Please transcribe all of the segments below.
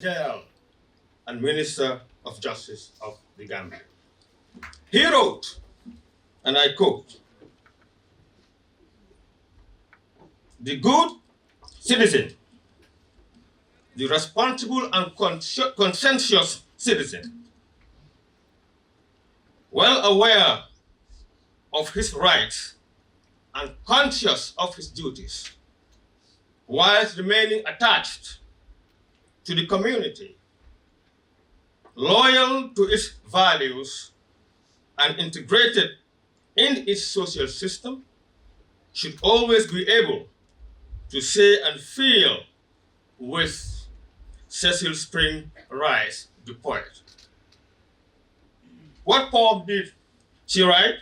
General and Minister of Justice of the Gambia. He wrote, and I quote, "The good citizen, the responsible and conscientious citizen, well aware of his rights and conscious of his duties, whilst remaining attached to the community, loyal to its values and integrated in its social system, should always be able to say and feel with Cecil Spring Rice, the poet." What poem did she write?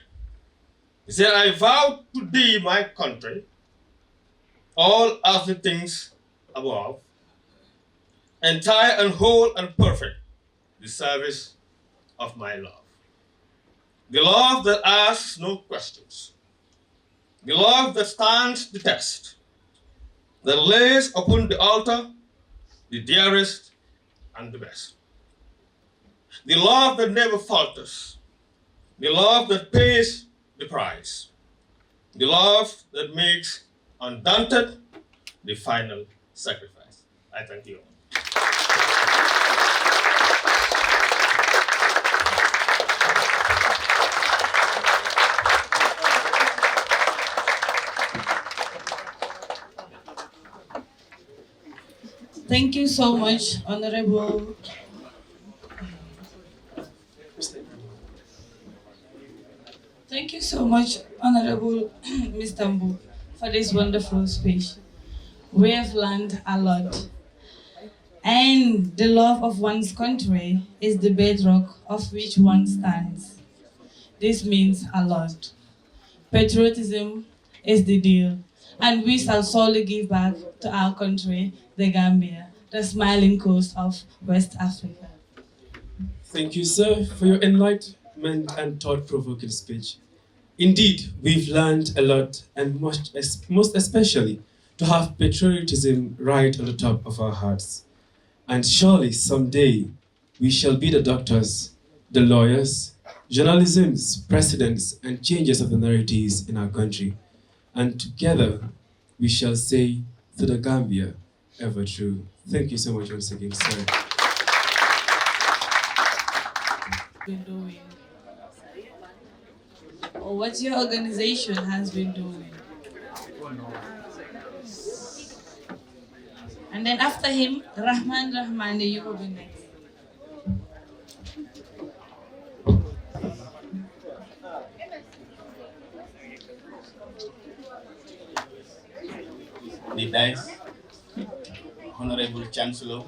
He said, "I vow to thee, my country, all earthly things above, entire and whole and perfect, the service of my love. The love that asks no questions, the love that stands the test, that lays upon the altar the dearest and the best. The love that never falters, the love that pays the price, the love that makes undaunted the final sacrifice." I thank you all. Thank you so much, Honorable. Thank you so much, Honorable Mr. Mbu, for this wonderful speech. We have learned a lot. And the love of one's country is the bedrock of which one stands. This means a lot. Patriotism is the deal, and we shall solely give back to our country, the Gambia, the smiling coast of West Africa. Thank you, sir, for your enlightenment and thought-provoking speech. Indeed, we've learned a lot, and most especially to have patriotism right on the top of our hearts. And surely someday we shall be the doctors, the lawyers, journalism's presidents, and changers of the narratives in our country. And together we shall say, to the Gambia, ever true. Thank you so much once again, sir. Been doing, or what your organization has been doing. And then after him, Rahman, you will be next. The Dice, Honorable Chancellor,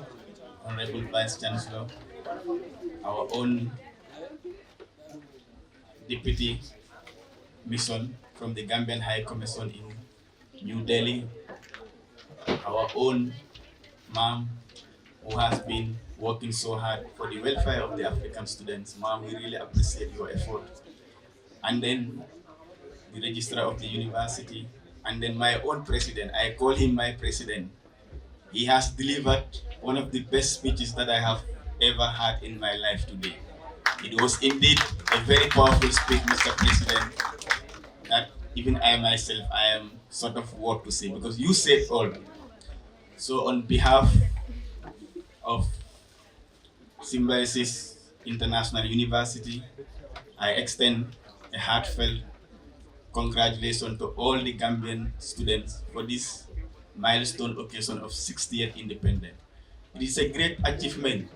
Honorable Vice Chancellor, our own Deputy Mission from the Gambian High Commission in New Delhi, our own ma'am who has been working so hard for the welfare of the African students. Ma'am, we really appreciate your effort. And then the registrar of the university, and then my own president. I call him my president. He has delivered one of the best speeches that I have ever had in my life today. It was indeed a very powerful speech, Mr. President, that even I myself, I am sort of what to say, because you said all. So on behalf of Symbiosis International University, I extend a heartfelt congratulations to all the Gambian students for this milestone occasion of 60th independence. It is a great achievement.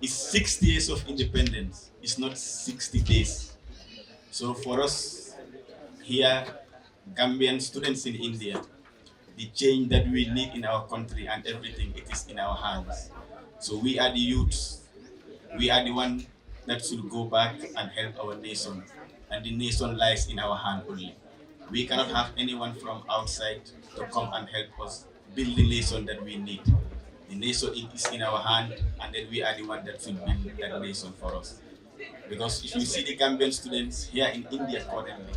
It's 60 years of independence. It's not 60 days. So for us here, Gambian students in India, the change that we need in our country and everything, it is in our hands. So we are the youths. We are the one that should go back and help our nation. And the nation lies in our hand only. We cannot have anyone from outside to come and help us build the nation that we need. The nation is in our hand, and then we are the one that should build that nation for us. Because if you see the Gambian students here in India currently,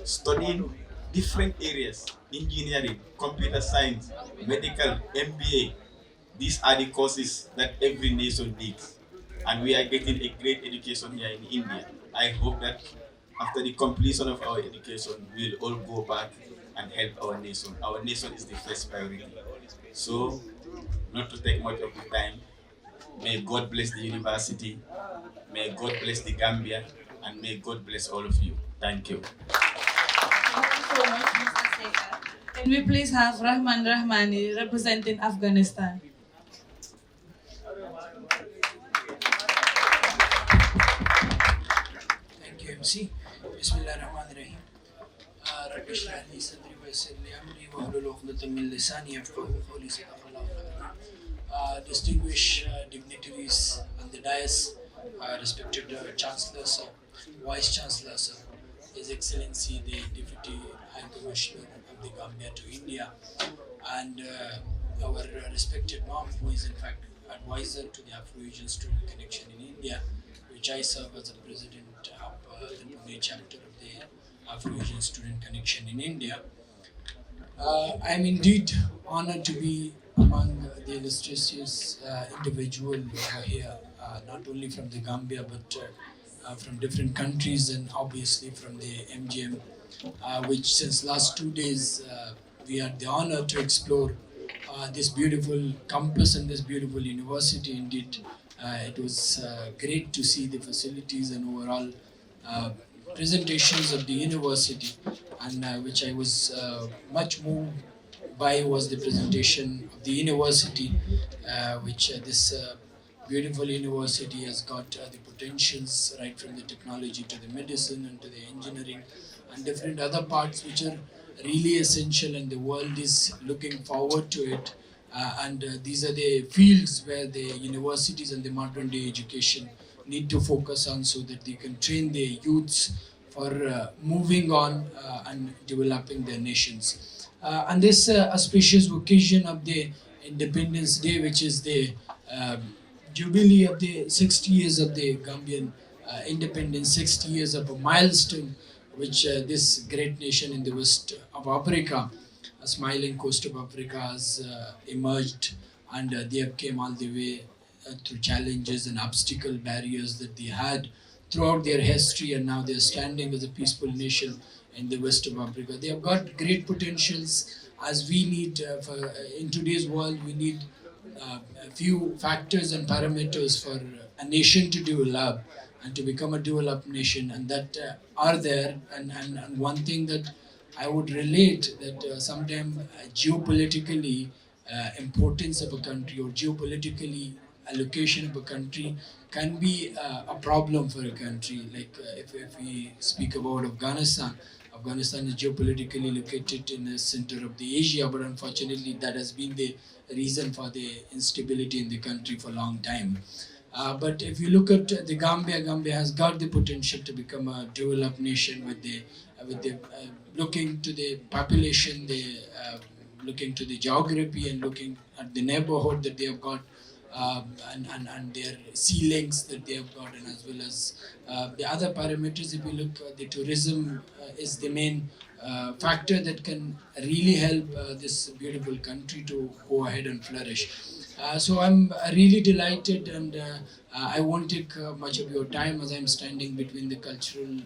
studying different areas, engineering, computer science, medical, MBA, These are the courses that every nation needs. And we are getting a great education here in India. I hope that after the completion of our education, we'll all go back and help our nation. Our nation is the first priority. So, not to take much of the time, may God bless the university, may God bless the Gambia, and may God bless all of you. Thank you. Thank you so much, Mr. Sekar. Can we please have Rahman Rahmani representing Afghanistan? Thank you, MC. Bismillahirrahmanirrahim. رب اشرح لي صدري ويسر لي امري واحلل عقدة من لساني يفقهوا قولي صدق الله العظيم. Distinguished dignitaries on the dais, respected Chancellor Sir, Vice Chancellor Sir, His Excellency the Deputy High Commissioner of the Gambia to India, and our respected mom, who is in fact advisor to the Afro-Asian Student Connection in India, which I serve as the president of the Pune chapter of the Afro-Asian Student Connection in India. I am indeed honored to be among the illustrious individuals who are here, not only from the Gambia but from different countries, and obviously from the MGM, which since last 2 days we had the honor to explore this beautiful campus and this beautiful university. Indeed, it was great to see the facilities and overall presentations of the university, and which I was much moved by was the presentation of the university, which this beautiful university has got the potentials right from the technology to the medicine and to the engineering and different other parts which are really essential, and the world is looking forward to it. And these are the fields where the universities and the modern day education need to focus on, so that they can train their youths for moving on and developing their nations. On this auspicious occasion of the Independence Day, which is the jubilee of the 60 years of the Gambian independence, 60 years of a milestone which this great nation in the west of Africa, a smiling coast of Africa, has emerged, and they have came all the way through challenges and obstacle barriers that they had throughout their history, and now they are standing as a peaceful nation in the west of Africa. They have got great potentials, as we need in today's world. We need a few factors and parameters for a nation to develop and to become a developed nation, and that are there. And one thing that I would relate, that sometimes geopolitically importance of a country, or geopolitically allocation of a country, can be a problem for a country. Like if we speak about Afghanistan, Afghanistan is geopolitically located in the center of the Asia, but unfortunately that has been the reason for the instability in the country for a long time. But if you look at the Gambia, Gambia has got the potential to become a developed nation with the looking to the population, the looking to the geography, and looking at the neighborhood that they have got, and their sea links that they have got, and as well as the other parameters. If you look, the tourism is the main factor that can really help this beautiful country to go ahead and flourish. So I'm really delighted, and I won't take much of your time, as I'm standing between the cultural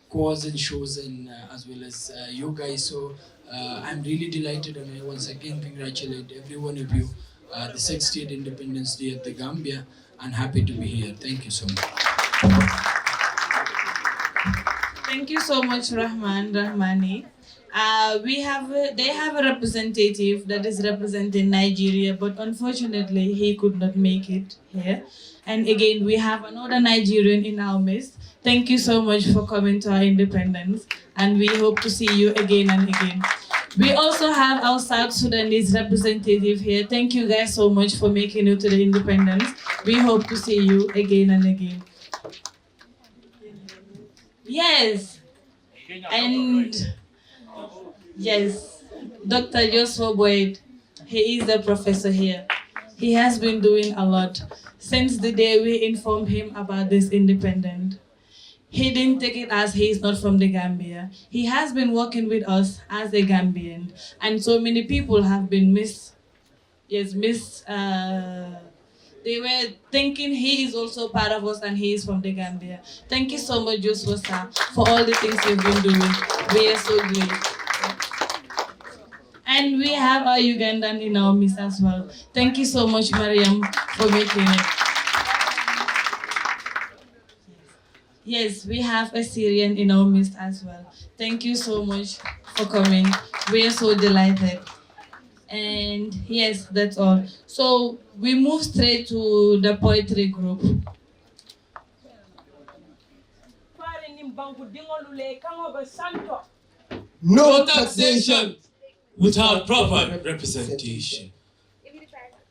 cause and shows, and as well as you guys. So I'm really delighted, and I once again congratulate every one of you the 60th Independence Day at the Gambia, and happy to be here. Thank you so much. Thank you so much, Rahmani. They have a representative that is representing Nigeria, but unfortunately he could not make it here. And again, we have another Nigerian in our midst. Thank you so much for coming to our independence, and we hope to see you again and again. We also have our South Sudanese representative here. Thank you guys so much for making it to the independence. We hope to see you again and again. Yes. And yes, Dr. Joshua Boyd, he is the professor here. He has been doing a lot since the day we informed him about this independence. He didn't take it as he is not from the Gambia. He has been working with us as a Gambian, and so many people have been yes, they were thinking he is also part of us and he is from the Gambia. Thank you so much, Joshua, sir, for all the things you've been doing. We are so great. And we have our Ugandan in our midst as well. Thank you so much, Mariam, for making it. Yes, we have a Syrian in our midst as well. Thank you so much for coming. We are so delighted. And yes, that's all. So we move straight to the poetry group. No taxation without proper representation.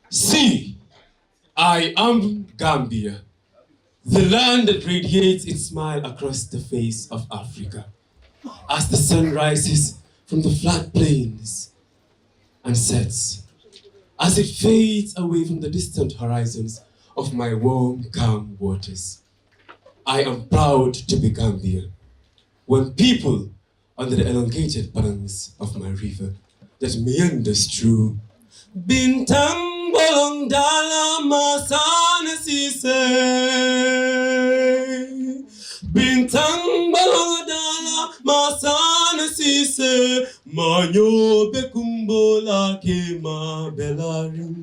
See, I am Gambia, the land that radiates its smile across the face of Africa. As the sun rises from the flat plains and sets, as it fades away from the distant horizons of my warm, calm waters. I am proud to be Gambian. When people under the elongated banks of my river that meanders through Bintang bolong dalam masana sise Bintang bolong dalam masana sise Manyo bekumbola kema belarin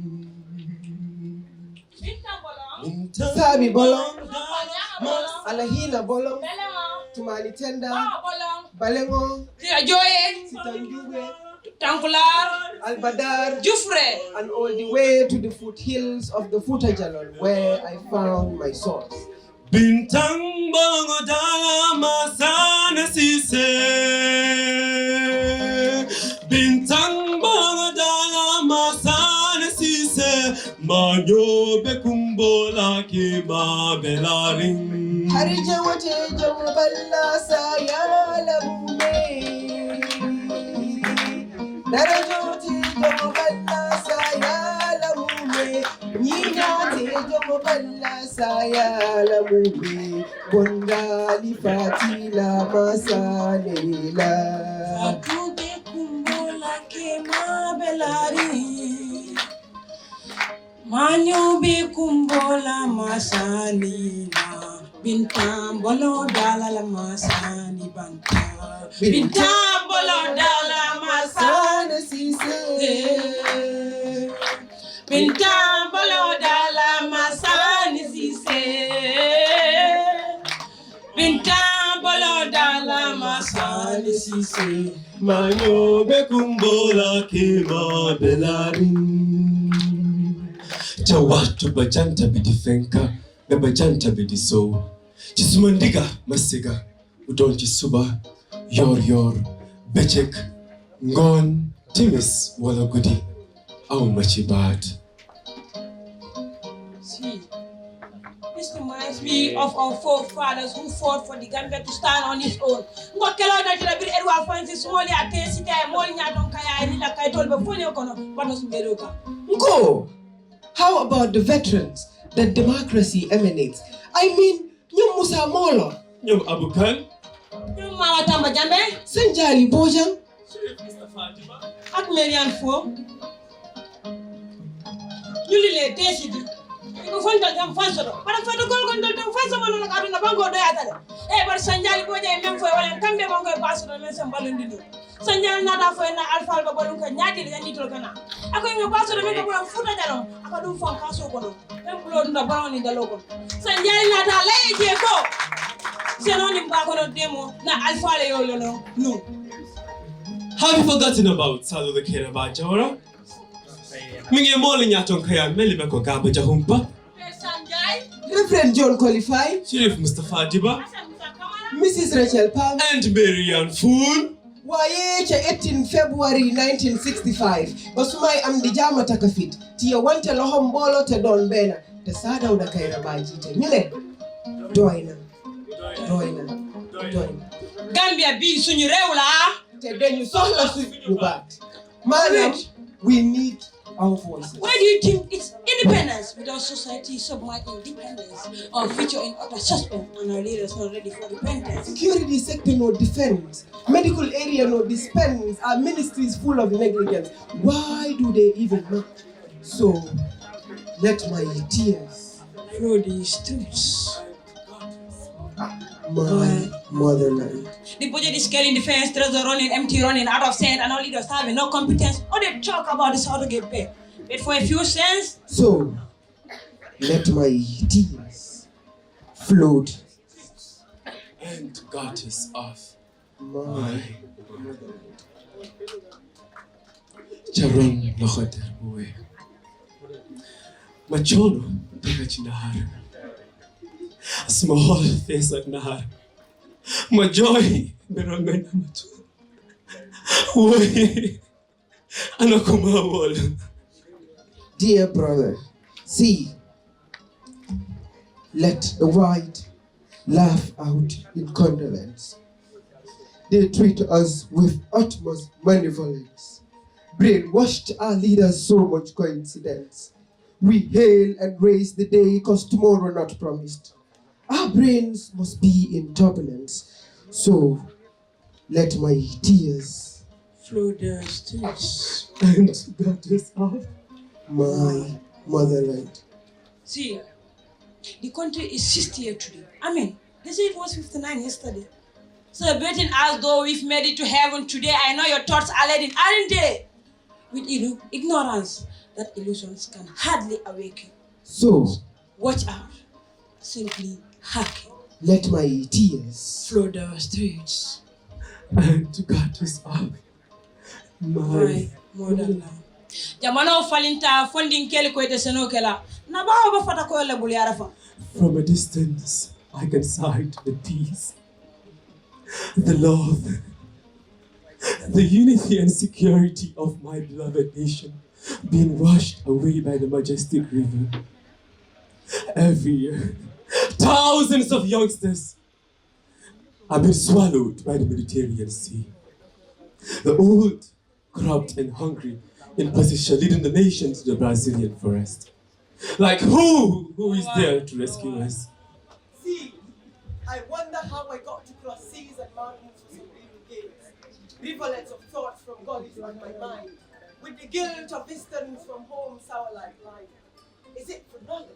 Sabi bolong, alahina bolong, tumani tenda, balengo, sitanjube, albadar, jufre, and all the way to the foothills of the Futajalon, where I found my source. Bintang bolong dalam masana sise Bintang bolong dalam masana sise Manyo bekumbola kema belaring Harija wate jamuballa sayala mume Darajote jamuballa sayala mume Nina te jamuballa sayala mume Bongali fatila masalela Fatube kumbola kema belaring Manyo be kumbola masanina Bintam bolo dala la masani banta Bintam bolo dala masani sise Bintam bolo dala masani sise Bintam bolo dala masani sise Manyo bekumbola kema belaring Chawatu bajanta bidifenka, na bajanta bidiso. Chisumandiga masiga, udon chisuba, yor, bechek, ngon, timis wala gudi, au machibad. See, this reminds me of our forefathers who fought for the Gambia to stand on its own. Ngokelo da jira bir Edward Francis Small ya tesi ta mol nya don kaya ni la kay tol be fonyo kono bano su beroka. Go! How about the veterans that democracy emanates? I mean, Nyum Musa Molo, Nyum Abukan, Nyum Mama Tamba Jambe, Sanjali Bojang, ak Marian Fo. Yuli le tesi di. Ko fonta jam fansoro. Para foto gol gon dal tam fansa mano ka duna bango do yata. Bar Sanjali Boje mem fo wala kambe bango basoro men sem balundi do. Sanjali nada fo na alfa ba balun ka nyaati de ni tol kana. Akoy nga basoro men ko buram futa jalon. Akadum fon kaso kono. Mem bulo nda baloni dalo ko. Sanjali nada lay je ko. Senoni ba kono demo na alfa le yo no. Have you forgotten about Salo the Keraba Jawara? Mingi mole nyaton kaya melibe ko gaba jahumpa. Reverend John Qualified, Sheriff Mustafa Diba, Mrs. Rachel Palm, and Marian Fool. Wayecha 18 February 1965. Basumai amdijama takafit. Tia wante lohombolo te don bena. Te sada uda kaira bajite. Mile. Doina. Gambia bi suñu rew la. Te denyu sohla su yubat. Madam, we need our voices. Why do you think it's independence without society submerged independence or feature in utter suspense and our leaders not ready for repentance? Security sector no defense. Medical area no dispense. Our ministry is full of negligence. Why do they even not So let my tears flow the streets. my motherland. The budget is scaling the fence, treasure running, empty running, out of cent, and all leaders having no competence. All they talk about is how to get paid. But for a few cents, So let my tears float And goddess of my Charon Lohoter Boy. Machono Degachinahar. A small face at Nahar. Majoy Berangan Amatu. Way Anakuma wall. dear brother, see, let the white laugh out in condolence. They treat us with utmost malevolence. Brainwashed our leaders so much coincidence. We hail and raise the day cause tomorrow not promised. Our brains must be in turbulence. So let my tears Flow the streets. And goddess of my motherland. see, the country is 60 years today. I mean, they say it was 59 yesterday. Celebrating as though we've made it to heaven today. I know your thoughts are leading, aren't they? With ignorance, that illusions can hardly awaken. So Watch out. Simply hacking. let my tears Flow the streets. And goddess of My my motherland. Jamano falinta funding keli ko ite seno kela. Na ba ba fata ko le buli arafa. From a distance, I can sight the peace, the love, the unity and security of my beloved nation being washed away by the majestic river. Every year, thousands of youngsters have been swallowed by the Mediterranean Sea. The old, corrupt and hungry in position leading the nation to the Brazilian forest. Like who is there to rescue us? See, I wonder how I got to cross seas and mountains for some little games. Rivulets of thoughts from God is on my mind. With the guilt of distance from home sour like wine. Is it for knowledge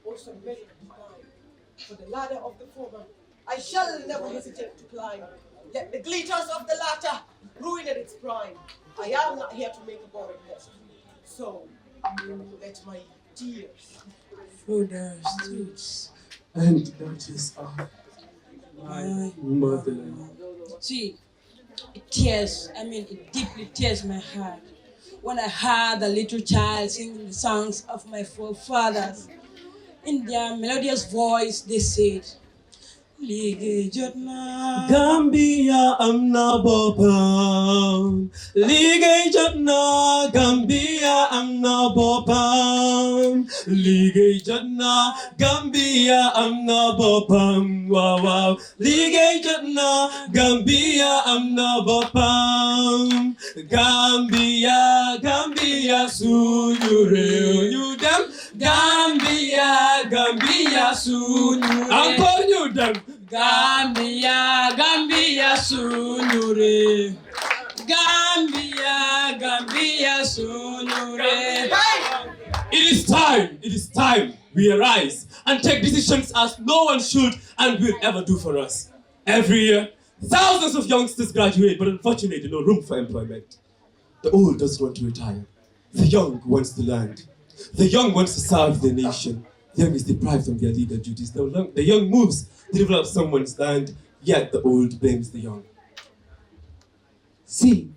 or some measure divine? For the ladder of the former, I shall never hesitate to climb. Let the glitters of the latter ruin at its prime. I am not here to make a boring nest. So, let my tears Flow the streets. And that is of My motherland. See, it deeply tears my heart when I heard the little child singing the songs of my forefathers. In their melodious voice, they said, Lige Jotna. Gambia amna bopam, Lige Jotna. Gambia amna bopam, Lige Jotna. Gambia amna bopam, wow wow. Lige Jotna. Gambia amna bopam, Gambia, Gambia sunyure you dem, Gambia, Gambia sunyure. Encore you dem. Gambia, Gambia sunure. Gambia, Gambia sunure. It is time we arise and take decisions as no one should and will ever do for us. Every year, thousands of youngsters graduate, but unfortunately, no room for employment. The old doesn't want to retire. The young wants to learn. The young wants to serve the nation. The young is deprived of their legal duties. The young moves to develop someone's land, yet the old blames the young. See,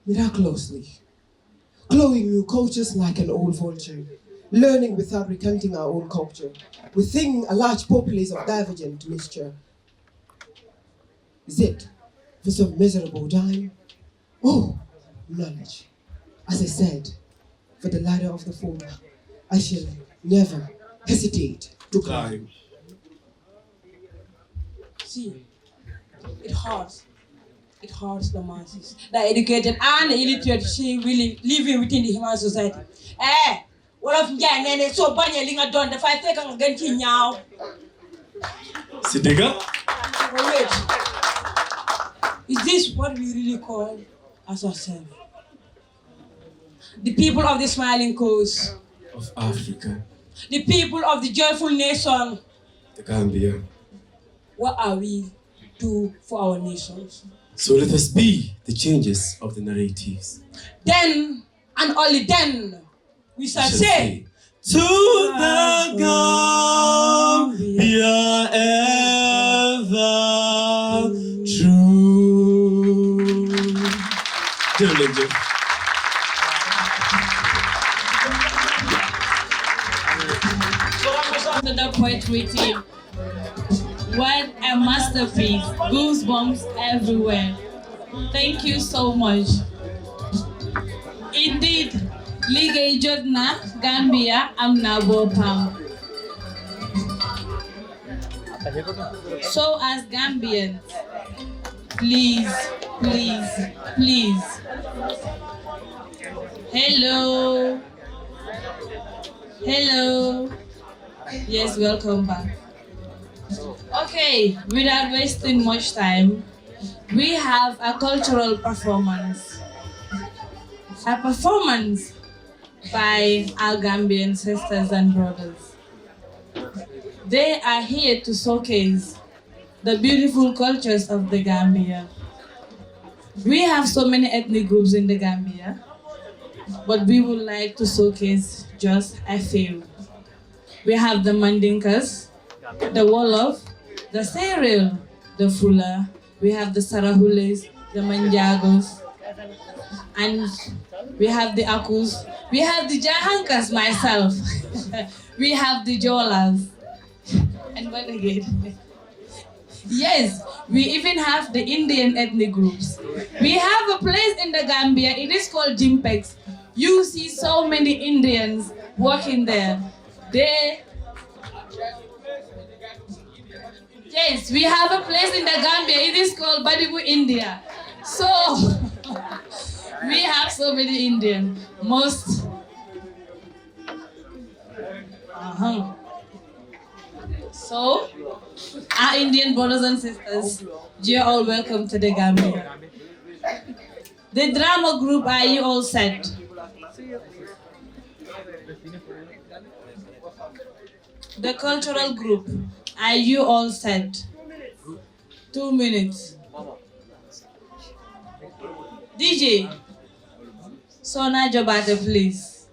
miraculously, glowing new cultures like an old vulture, learning without recanting our own culture, within a large populace of divergent mixture. Is it for some miserable dime? Oh, knowledge. As I said, for the ladder of the former, I shall never hesitate to climb. See, it hurts. It hurts the masses. The educated and the illiterate, she really living within the human society. What of Nene so banya linga don the 5 seconds again now. Sidega? Wait. Is this what we really call as ourselves? the people of the smiling coast, of Africa, the people of the joyful nation, the Gambia. what are we do for our nations? So let us be the changes of the narratives. Then, and only then, we shall say, to the Gambia ever true. Delegation. To the poetry team. What a masterpiece. Goosebumps everywhere. Thank you so much. Indeed, Ligue Jotna, Gambia, Amna Bopam. So as Gambians, please, please, please. Hello. Hello. Yes, welcome back. Okay, without wasting much time, we have a cultural performance. A performance by our Gambian sisters and brothers. They are here to showcase the beautiful cultures of the Gambia. We have so many ethnic groups in the Gambia, but we would like to showcase just a few. We have the Mandinkas, the Wolof, the Seril, the Fula, we have the Sarahules, the Manjagos, and we have the Akus, we have the Jahankas myself, we have the Jolas, and what again? Yes, we even have the Indian ethnic groups. We have a place in the Gambia, it is called Jimpex. You see so many Indians working there. Yes, we have a place in the Gambia, it is called Badibu, India. So, we have so many Indians, most. So, our Indian brothers and sisters, you're all welcome to the Gambia. The drama group, are you all set? The cultural group, are you all set? 2 minutes. DJ, Sona Jobate, please.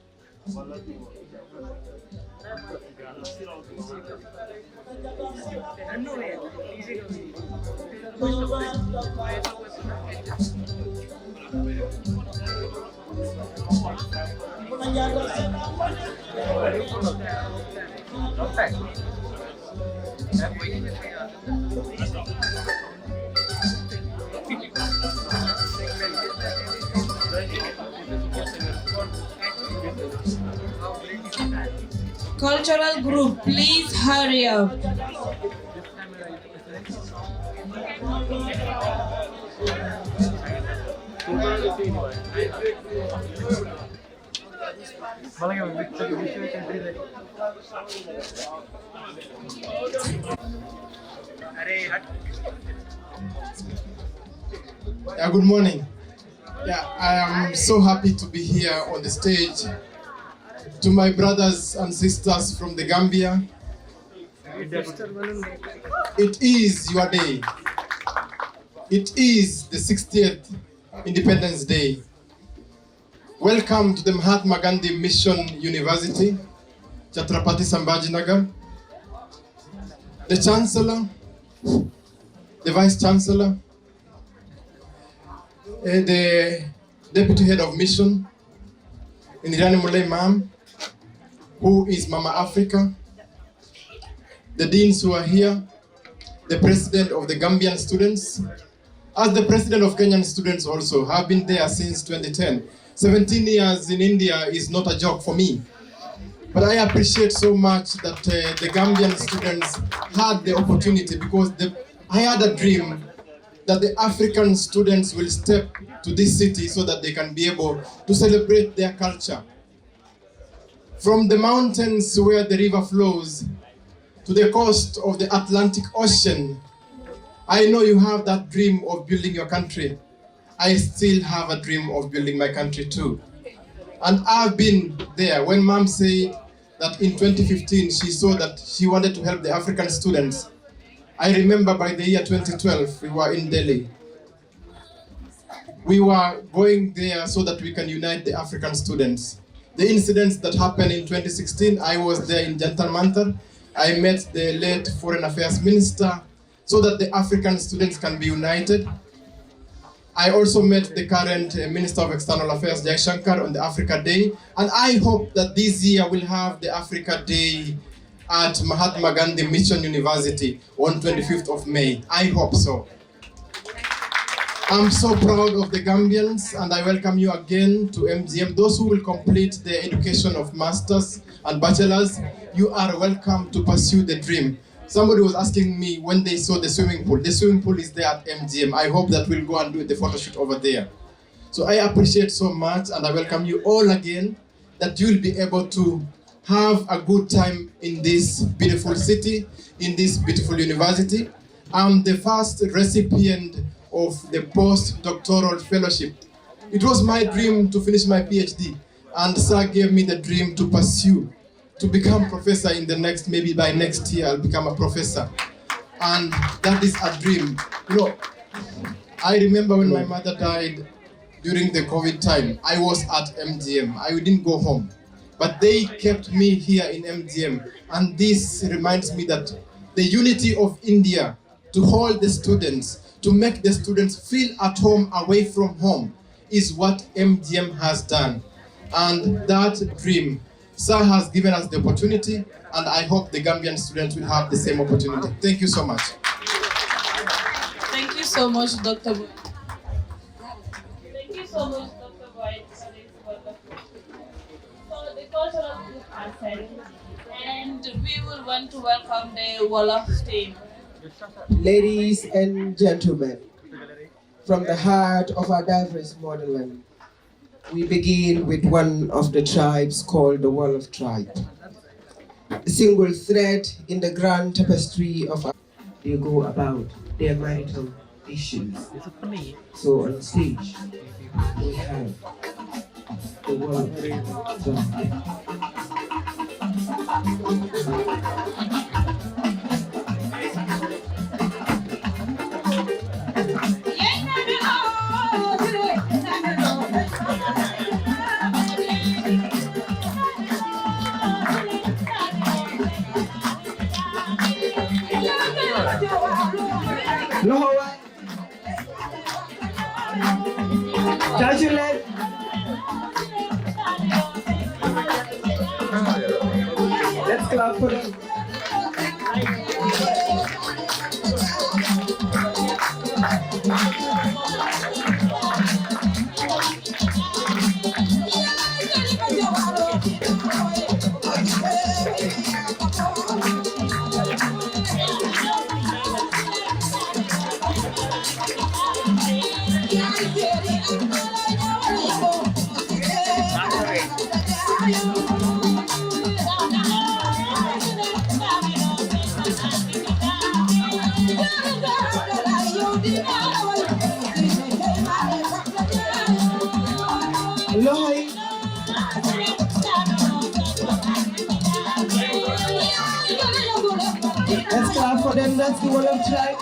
Cultural group, please hurry up. Good morning. I am so happy to be here on the stage. To my brothers and sisters from the Gambia, it is your day. It is the 60th Independence Day. Welcome to the Mahatma Gandhi Mission University, chh.sambhajinagar. The Chancellor, the Vice Chancellor, the Deputy Head of Mission, Indirani Mulay Ma'am, who is Mama Africa, the deans who are here, the president of the Gambian students, as the president of Kenyan students also, have been there since 2010. 17 years in India is not a joke for me. But I appreciate so much that the Gambian students had the opportunity, because I had a dream that the African students will step to this city so that they can be able to celebrate their culture. From the mountains where the river flows to the coast of the Atlantic Ocean, I know you have that dream of building your country. I still have a dream of building my country too. And I've been there when Mom said that in 2015 she saw that she wanted to help the African students. I remember by the year 2012 we were in Delhi. We were going there so that we can unite the African students. The incidents that happened in 2016, I was there in Jantar Mantar. I met the late Foreign Affairs Minister so that the African students can be united. I also met the current Minister of External Affairs, Jai Shankar, on the Africa Day. And I hope that this year we'll have the Africa Day at Mahatma Gandhi Mission University on 25th of May. I hope so. I'm so proud of the Gambians, and I welcome you again to MGM. Those who will complete their education of masters and bachelors, you are welcome to pursue the dream. Somebody was asking me when they saw the swimming pool. The swimming pool is there at MGM. I hope that we'll go and do the photo shoot over there. So I appreciate so much, and I welcome you all again, that you'll be able to have a good time in this beautiful city, in this beautiful university. I'm the first recipient of the post-doctoral fellowship. It was my dream to finish my PhD, and Sir gave me the dream to pursue, to become professor in the next, maybe by next year I'll become a professor. And that is a dream. You know, I remember when my mother died during the COVID time, I was at MGM. I didn't go home, but they kept me here in MGM. And this reminds me that the unity of India to hold the students, to make the students feel at home away from home, is what MGM has done. And that dream, Sir has given us the opportunity, and I hope the Gambian students will have the same opportunity. Thank you so much. Thank you so much, Dr. Boyd. Thank you so much, Dr. Boyd, for this wonderful. So the cultural group are set, and we will want to welcome the Wolof team. Ladies and gentlemen, from the heart of our diverse motherland, we begin with one of the tribes called the Wolof tribe. A single thread in the grand tapestry of our they go about their marital issues. So on stage, we have the Wolof tribe. Lower. Judge, let's clap for them. Loy. Let's clap for them. That's the Wolof tribe.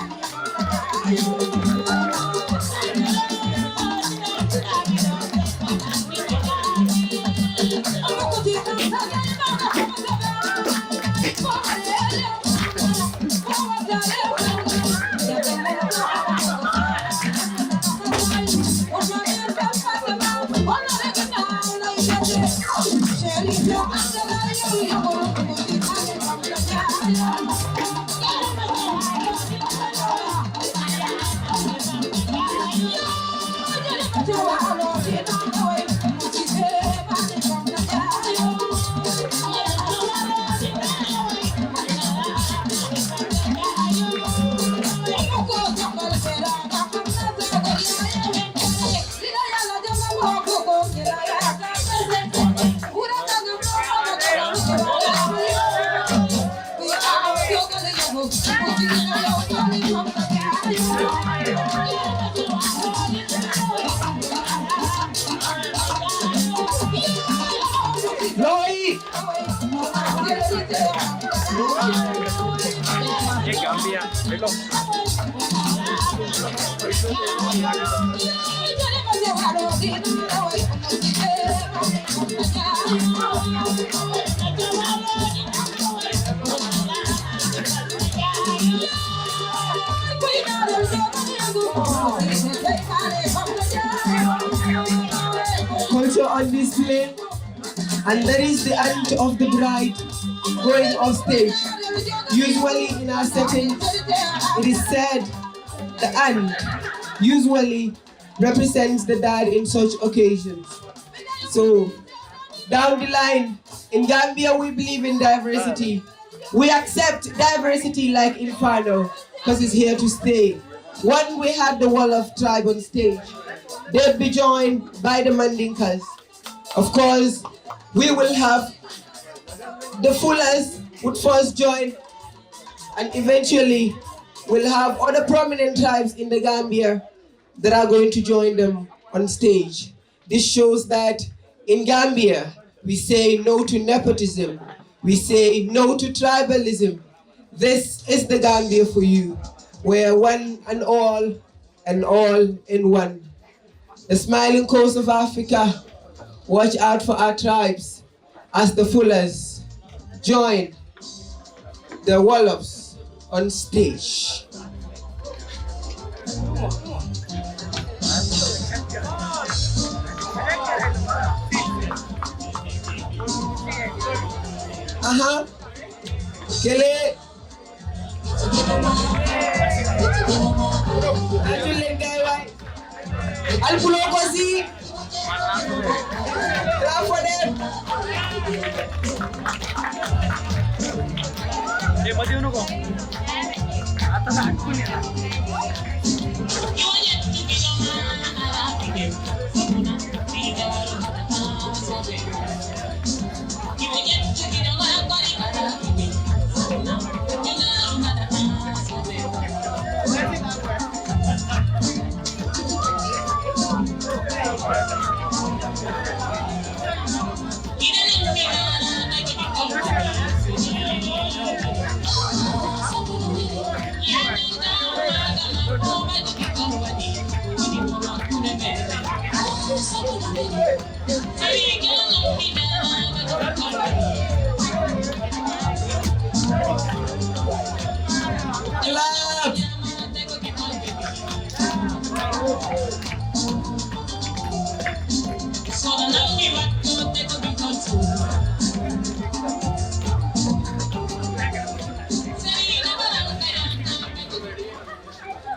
Yeah. Culture on display, and that is the aunt of the bride going off stage. Usually in our setting, it is said the aunt usually represents the dad in such occasions. So down the line, in Gambia we believe in diversity. We accept diversity like Inferno because it's here to stay. When we had the Wall of Tribe on stage, they'll be joined by the Mandinkas. Of course, we will have the Fullers would first join, and eventually we'll have other prominent tribes in the Gambia that are going to join them on stage. This shows that in Gambia, we say no to nepotism. We say no to tribalism. This is the Gambia for you, where one and all in one. The smiling coast of Africa, watch out for our tribes as the Fullers join the Wolofs on stage. Kele. Al pulo ko si. Clap for them.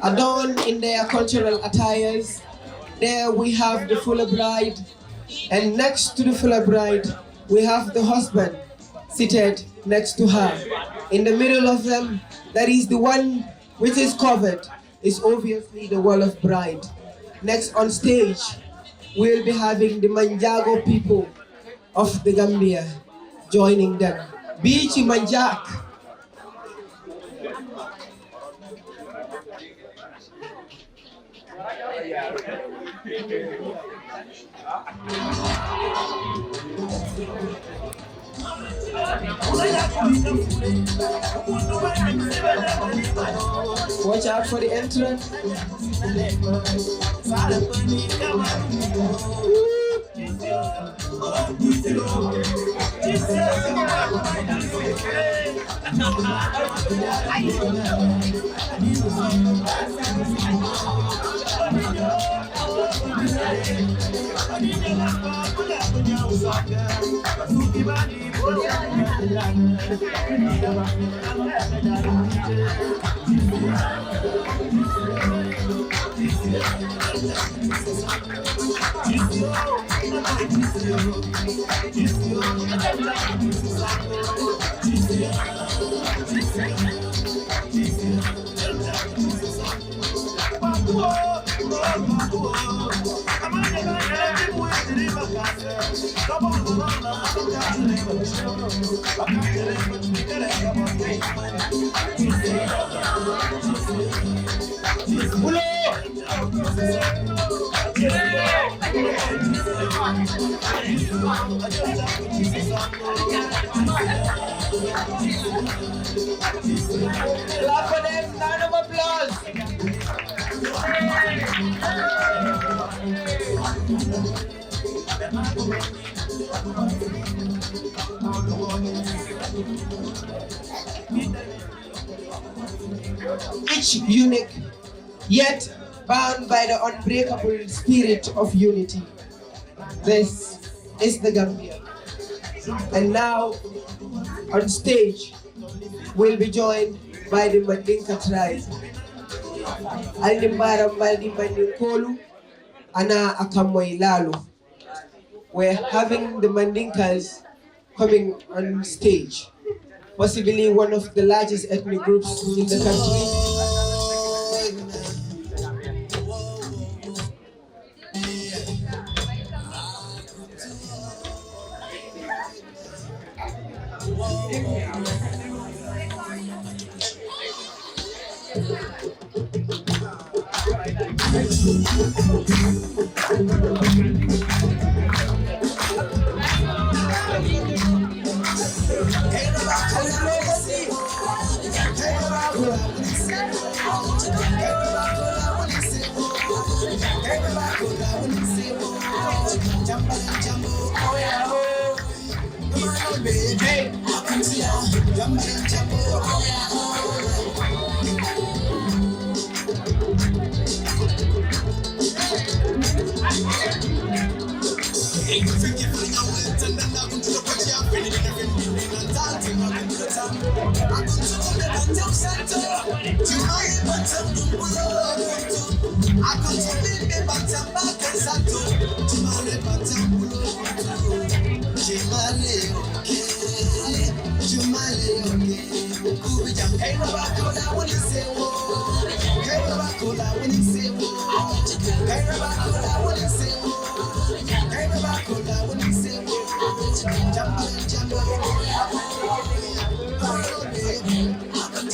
Adorned in their cultural attires, there we have the Fuller bride, and next to the Fuller bride, we have the husband seated next to her. In the middle of them, that is the one which is covered, is obviously the Wall of Bride. Next on stage, we'll be having the Manjago people of the Gambia joining them. Bichi Manjak. Watch out for the entrance. Clap for them, round of applause. Each unique, yet bound by the unbreakable spirit of unity. This is the Gambia. And now, on stage, we'll be joined by the Mandinka tribe. Alimbara Maldi Mandinkolu, Ana Akamoi Lalu. We're having the Mandinkas coming on stage, possibly one of the largest ethnic groups in the country.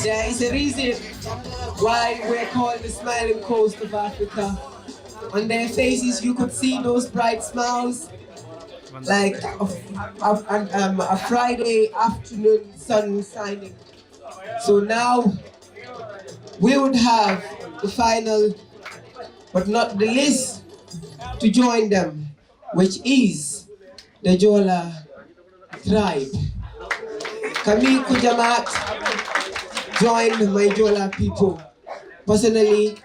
There is a reason why we're called the smiling coast of Africa. On their faces, you could see those bright smiles, like a Friday afternoon sun shining. So now we would have the final, but not the least, to join them, which is the Jola tribe. Kami Kujamat joined my Jola people. Personally,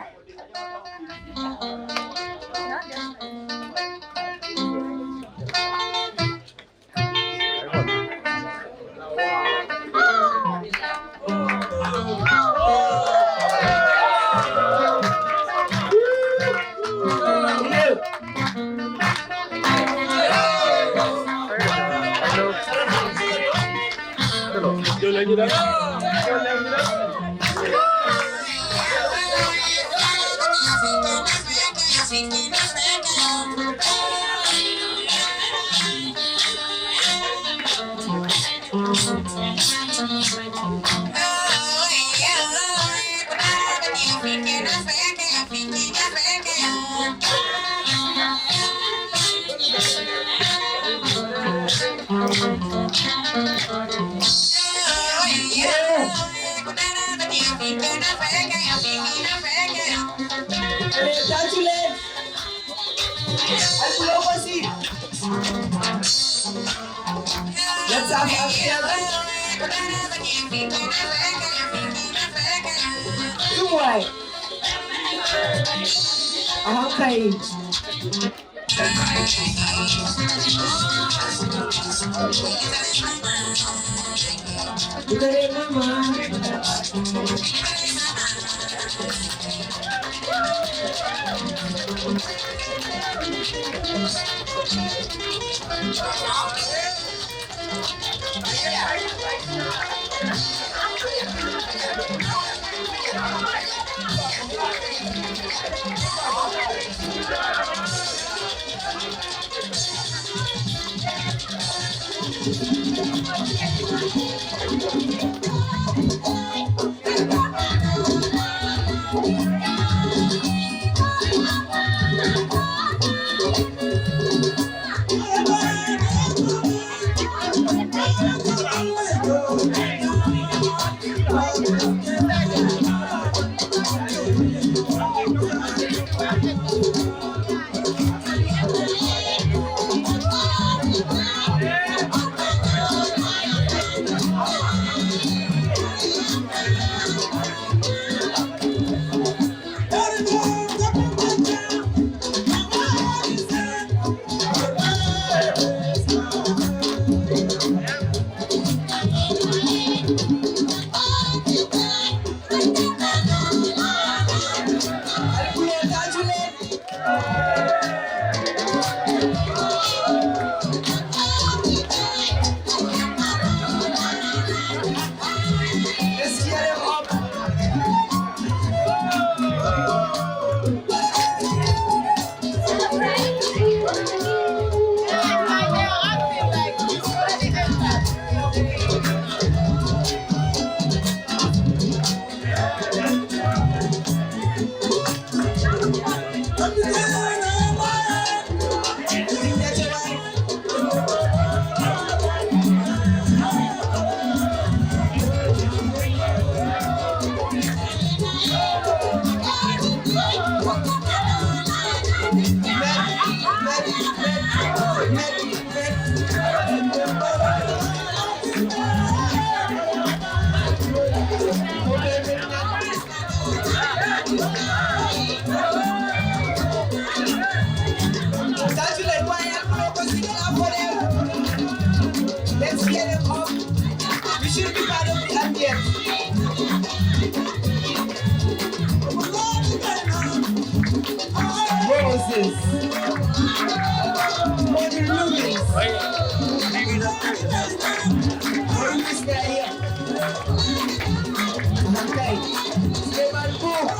let's have why? Okay. Let's get them up. We should be part of the ambience. Roses. Modern Lewis. Who's that here? Okay. Stefan Book.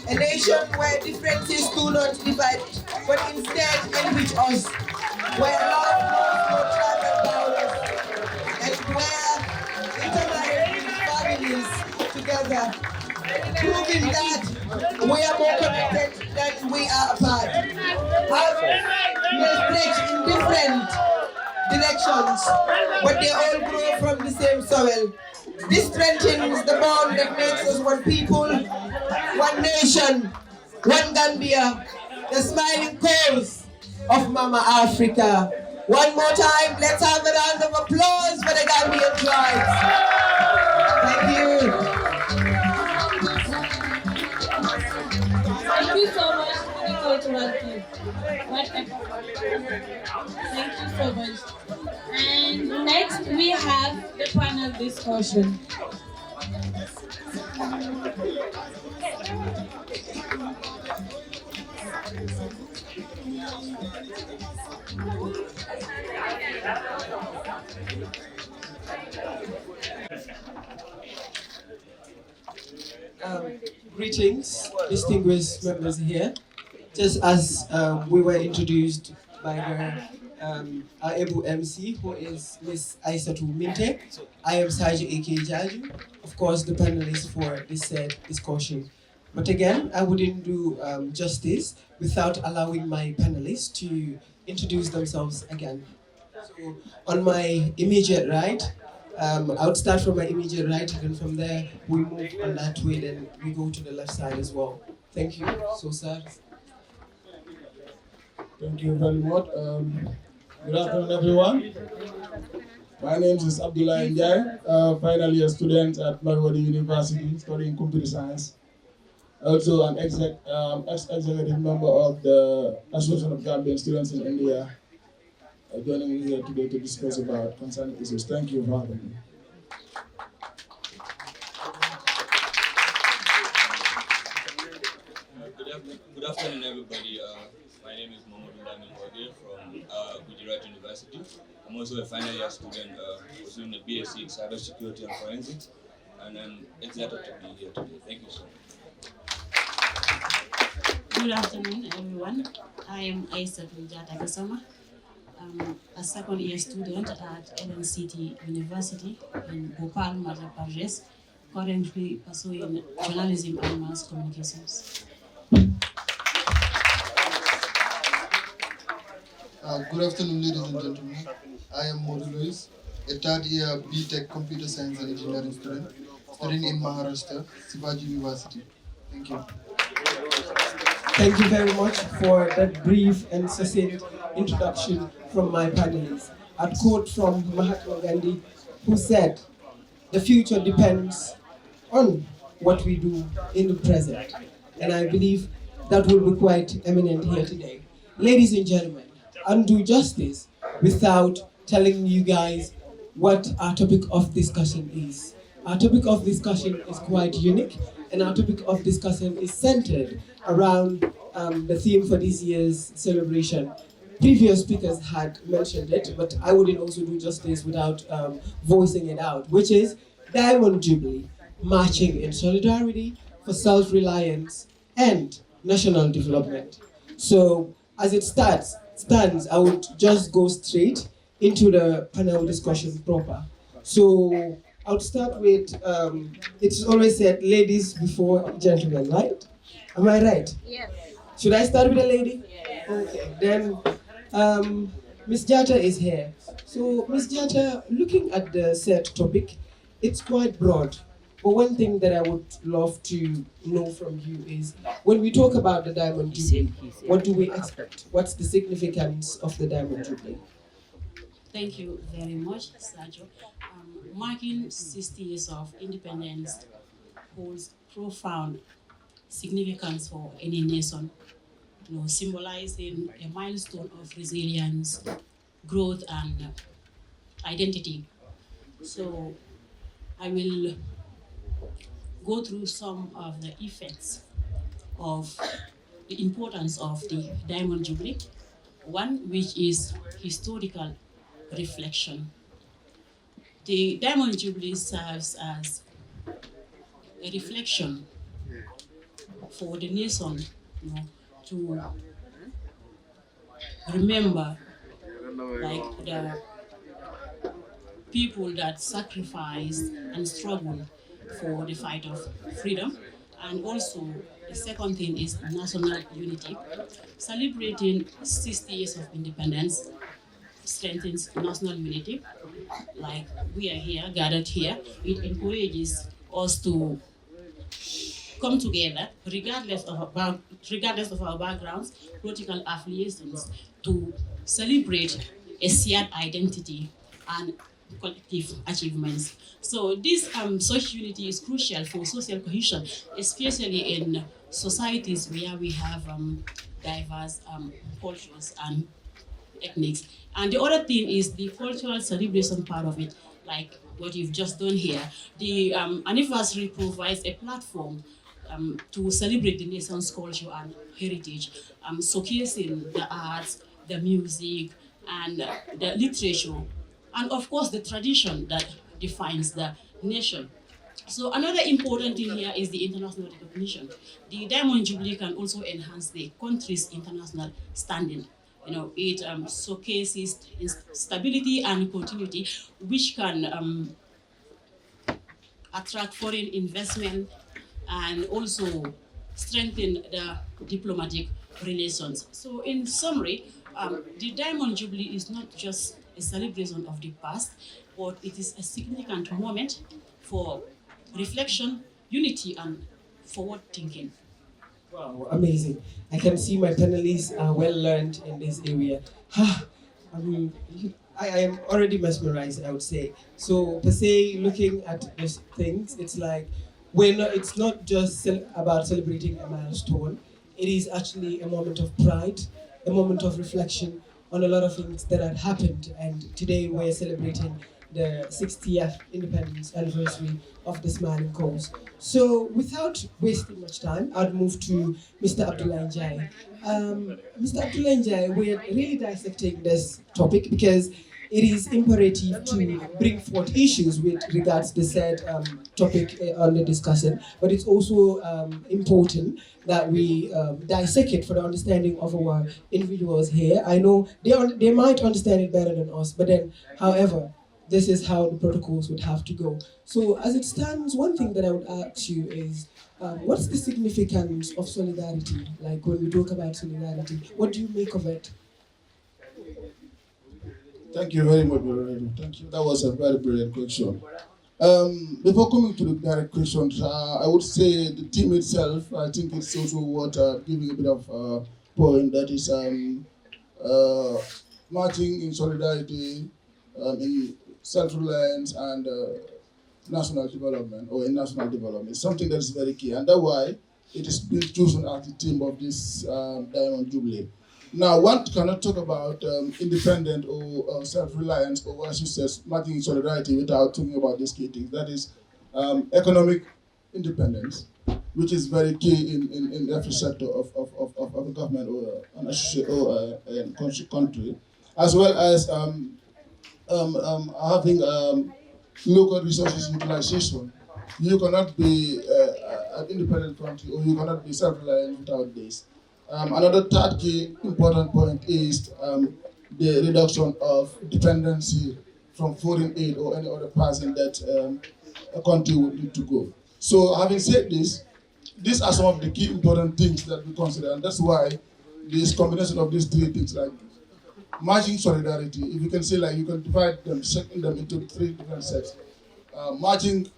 A nation where differences do not divide, but instead enrich us, where love knows no tribal boundaries, and where intermarried families together, proving that we are more connected than we are apart. Our may stretch in different directions, but they all grow from the same soil. This strengthens the bond that makes us one people, one nation, one Gambia, the smiling coast of Mama Africa. One more time, let's have a round of applause for the Gambian tribes. Thank you. Thank you so much for the cultural team. Thank you so much. And next we have the panel discussion. Greetings, distinguished members here. Just as we were introduced by our able MC, who is Miss Aissatou Minte. I am Saji A.K. Jaju, of course the panelist for this said discussion. But again, I wouldn't do justice without allowing my panelists to introduce themselves again. So, on my immediate right, I would start from my immediate right, and from there we move on that way, then we go to the left side as well. Thank you. So, sir. Thank you very much. Good afternoon, everyone. My name is Abdullah Njai, final year student at Marwadi University, studying computer science. Also, an ex-executive member of the Association of Gambian Students in India, joining me here today to discuss about concerning issues. Thank you for having me. Good afternoon, everybody. My name is Mohamed Lamin from Gujarat University. I'm also a final year student pursuing a BSc in Cybersecurity and Forensics, and I'm excited to be here today. Thank you so much. Good afternoon, everyone. I am Aisat Vijata Kasama. I'm a second year student at LNCT University in Bhopal, Madhya Pradesh, currently pursuing journalism and mass communications. Good afternoon, ladies and gentlemen. I am Modi Luis, a third year BTech Computer Science and Engineering student, studying in Maharashtra, Sambhajinagar University. Thank you. Thank you very much for that brief and succinct introduction from my panelists. A quote from Mahatma Gandhi, who said, "The future depends on what we do in the present." And I believe that will be quite eminent here today. Ladies and gentlemen, undo justice without telling you guys what our topic of discussion is. Our topic of discussion is quite unique, and our topic of discussion is centered around the theme for this year's celebration. Previous speakers had mentioned it, but I wouldn't also do justice without voicing it out, which is Diamond Jubilee, marching in solidarity for self-reliance and national development. So as it stands, I would just go straight into the panel discussion proper. So I would start with, it's always said ladies before gentlemen, right? Am I right? Yes. Should I start with a lady? Yeah. Okay, then Ms. Jata is here. So Ms. Jata, looking at the said topic, it's quite broad. But one thing that I would love to know from you is, when we talk about the Diamond Jubilee, what do we expect? What's the significance of the Diamond Jubilee? Thank you very much, Sergio. Marking 60 years of independence holds profound significance for any nation, symbolizing a milestone of resilience, growth, and identity. So I will go through some of the effects of the importance of the Diamond Jubilee. One, which is historical reflection. The Diamond Jubilee serves as a reflection for the nation, to remember like the people that sacrificed and struggled for the fight of freedom. And also the second thing is national unity. Celebrating 60 years of independence strengthens national unity. Like we are here, gathered here, it encourages us to come together regardless of our backgrounds, political affiliations, to celebrate a shared identity and collective achievements. So this such unity is crucial for social cohesion, especially in societies where we have diverse cultures and techniques. And the other thing is the cultural celebration part of it, like what you've just done here. The anniversary provides a platform to celebrate the nation's culture and heritage, showcasing the arts, the music, and the literature, and of course the tradition that defines the nation. So another important thing here is the international recognition. The Diamond Jubilee can also enhance the country's international standing. It showcases stability and continuity, which can attract foreign investment and also strengthen the diplomatic relations. So in summary, the Diamond Jubilee is not just a celebration of the past, but it is a significant moment for reflection, unity, and forward thinking. Wow, amazing. I can see my panelists are well learned in this area. I mean, I am already mesmerized, I would say. So, per se, looking at these things, it's like it's not just about celebrating a milestone, it is actually a moment of pride, a moment of reflection on a lot of things that had happened. And today we're celebrating the 60th independence anniversary of the Smiling Coast. So without wasting much time, I'd move to Mr. Abdullah Njai. Mr. Abdullah Njai, we're really dissecting this topic because it is imperative to bring forth issues with regards to the said topic under discussion, but it's also important that we dissect it for the understanding of our individuals here. I know they might understand it better than us, but then, however, this is how the protocols would have to go. So as it stands, one thing that I would ask you is, what's the significance of solidarity? Like when we talk about solidarity, what do you make of it? Thank you very much, Brother. Thank you. That was a very brilliant question. Before coming to the direct questions, I would say the team itself, I think it's also worth giving a bit of point that is marching in solidarity, in self-reliance and national development, or in national development. It's something that is very key, and that's why it is being chosen as the theme of this Diamond Jubilee. Now, one cannot talk about independent or self-reliance, or as you said, marching in solidarity without talking about these key things. That is economic independence, which is very key in every sector of a government or an associate or a country, as well as having local resources utilization. You cannot be an independent country, or you cannot be self-reliant without this. Another third key important point is the reduction of dependency from foreign aid or any other person that a country would need to go. So having said this, these are some of the key important things that we consider, and that's why this combination of these three things, like marching solidarity, if you can say, like, you can divide them, second them into three different sets. Marching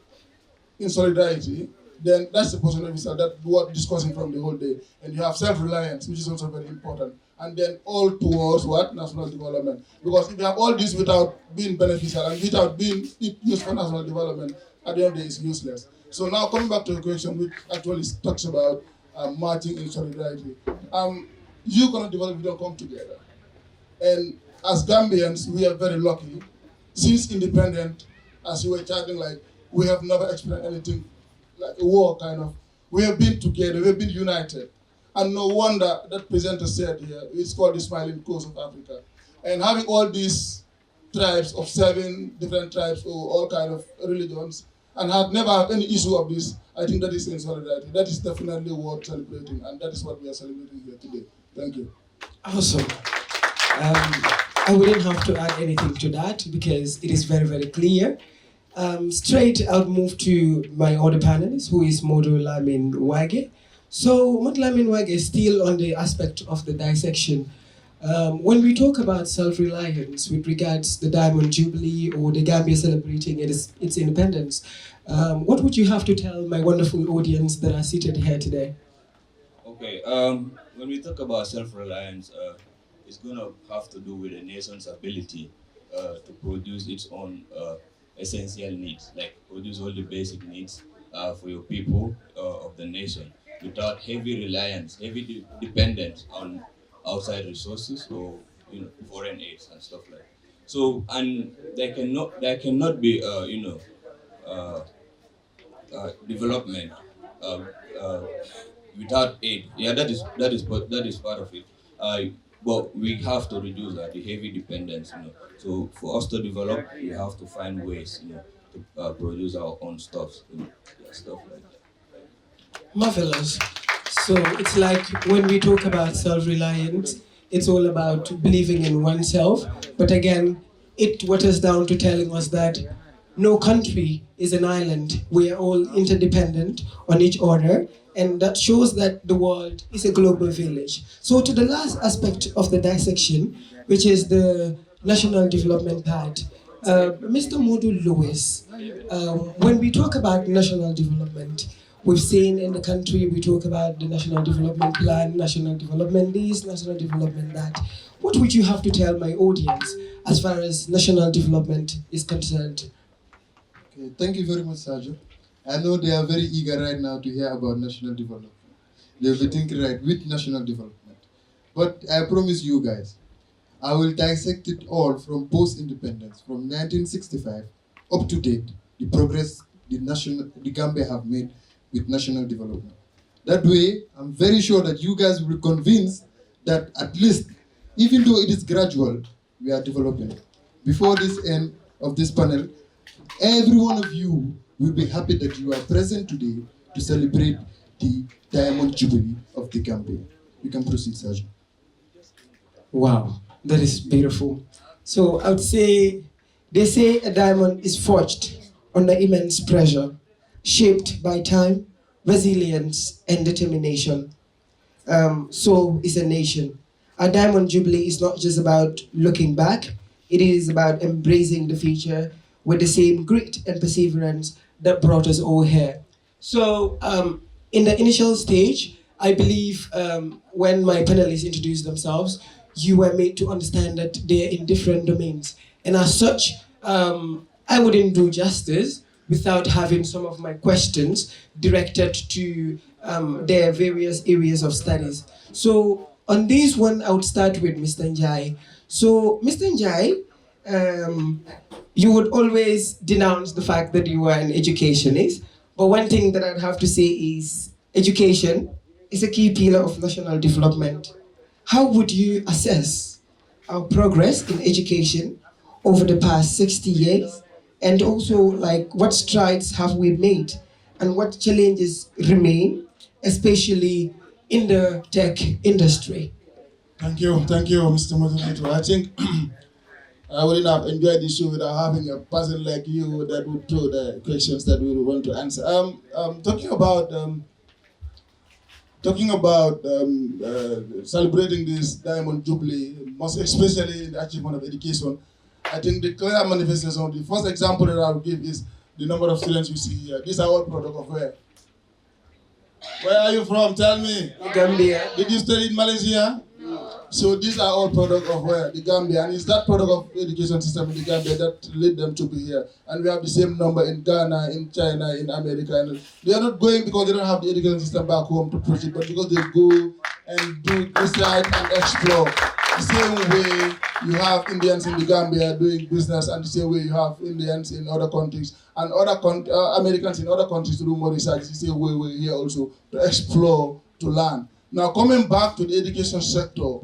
in solidarity, then that's the portion of itself that we're discussing from the whole day. And you have self-reliance, which is also very important. And then all towards what? National development. Because if you have all this without being beneficial and without being used for national development, at the end of the day, it's useless. So now coming back to the question, which actually talks about marching in solidarity. You cannot develop if you don't come together. And as Gambians, we are very lucky. Since independent, as you were chatting, like, we have never experienced anything like a war, kind of. We have been together, we have been united. And no wonder that presenter said here, it's called the Smiling Coast of Africa. And having all these tribes of 7 different tribes or all kind of religions, and have never had any issue of this, I think that is in solidarity. That is definitely worth celebrating, and that is what we are celebrating here today. Thank you. Awesome. I wouldn't have to add anything to that because it is very, very clear. Straight, I'll move to my other panelist, who is Modu Lamin Wage. So, Modu Lamin Wage is still on the aspect of the dissection. When we talk about self-reliance with regards to the Diamond Jubilee or the Gambia celebrating its independence, what would you have to tell my wonderful audience that are seated here today? Okay, when we talk about self-reliance, it's going to have to do with a nation's ability to produce its own essential needs, like produce all the basic needs for your people of the nation without heavy reliance, heavy dependence on outside resources or foreign aids and stuff like that. So, and there cannot be development without aid. Yeah, that is part of it. But we have to reduce the heavy dependence. So for us to develop, we have to find ways, to produce our own stuff, stuff like that. Marvelous. So it's like when we talk about self-reliance, it's all about believing in oneself. But again, it waters down to telling us that no country is an island. We are all interdependent on each other. And that shows that the world is a global village. So to the last aspect of the dissection, which is the national development part, Mr. Modu Lewis, when we talk about national development, we've seen in the country, we talk about the National Development Plan, National Development this, National Development that. What would you have to tell my audience as far as national development is concerned? Okay, thank you very much, Sergio. I know they are very eager right now to hear about national development. They'll be thinking, right, which national development? But I promise you guys, I will dissect it all from post-independence, from 1965 up to date, the progress the Gambia have made with national development. That way, I'm very sure that you guys will be convinced that at least, even though it is gradual, we are developing. Before this end of this panel, every one of you will be happy that you are present today to celebrate the Diamond Jubilee of the Gambia. You can proceed, Sergeant. Wow, that is beautiful. So I would say, they say a diamond is forged under immense pressure, shaped by time, resilience, and determination. So is a nation. A Diamond Jubilee is not just about looking back, it is about embracing the future with the same grit and perseverance that brought us all here. So in the initial stage, I believe when my panelists introduced themselves, you were made to understand that they're in different domains. And as such, I wouldn't do justice without having some of my questions directed to their various areas of studies. So on this one, I would start with Mr. Njai. So Mr. Njai, you would always denounce the fact that you are an educationist, but one thing that I'd have to say is education is a key pillar of national development. How would you assess our progress in education over the past 60 years? And also, like, what strides have we made and what challenges remain, especially in the tech industry? Thank you, Mr. Moderator. I think I wouldn't have enjoyed this show without having a person like you that would throw the questions that we would want to answer. Talking about celebrating this Diamond Jubilee, most especially in the achievement of education, I think the clear manifestation of the first example that I will give is the number of students you see here. These are all product of where? Where are you from? Tell me. Gambia. Did you study in Malaysia? So these are all product of where? The Gambia. And it's that product of education system in the Gambia that led them to be here. And we have the same number in Ghana, in China, in America. And they are not going because they don't have the education system back home to push it, but because they go and do research and explore. The same way you have Indians in the Gambia doing business, and the same way you have Indians in other countries, and other Americans in other countries to do more research. The same way we're here also to explore, to learn. Now coming back to the education sector,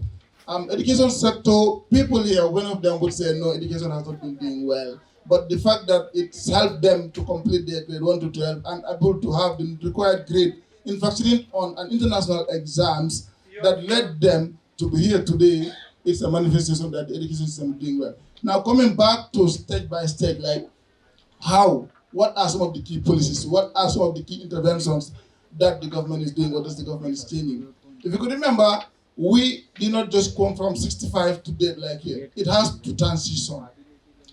people here, one of them would say, no, education has not been doing well. But the fact that it's helped them to complete their grade 1 to 12 and able to have the required grade in fact sitting on an international exams that led them to be here today, it's a manifestation that the education system is doing well. Now coming back to state by state, like what are some of the key policies, what are some of the key interventions that the government is doing, what does the government is changing? If you could remember, we did not just come from 65 to date like here. It has to transition.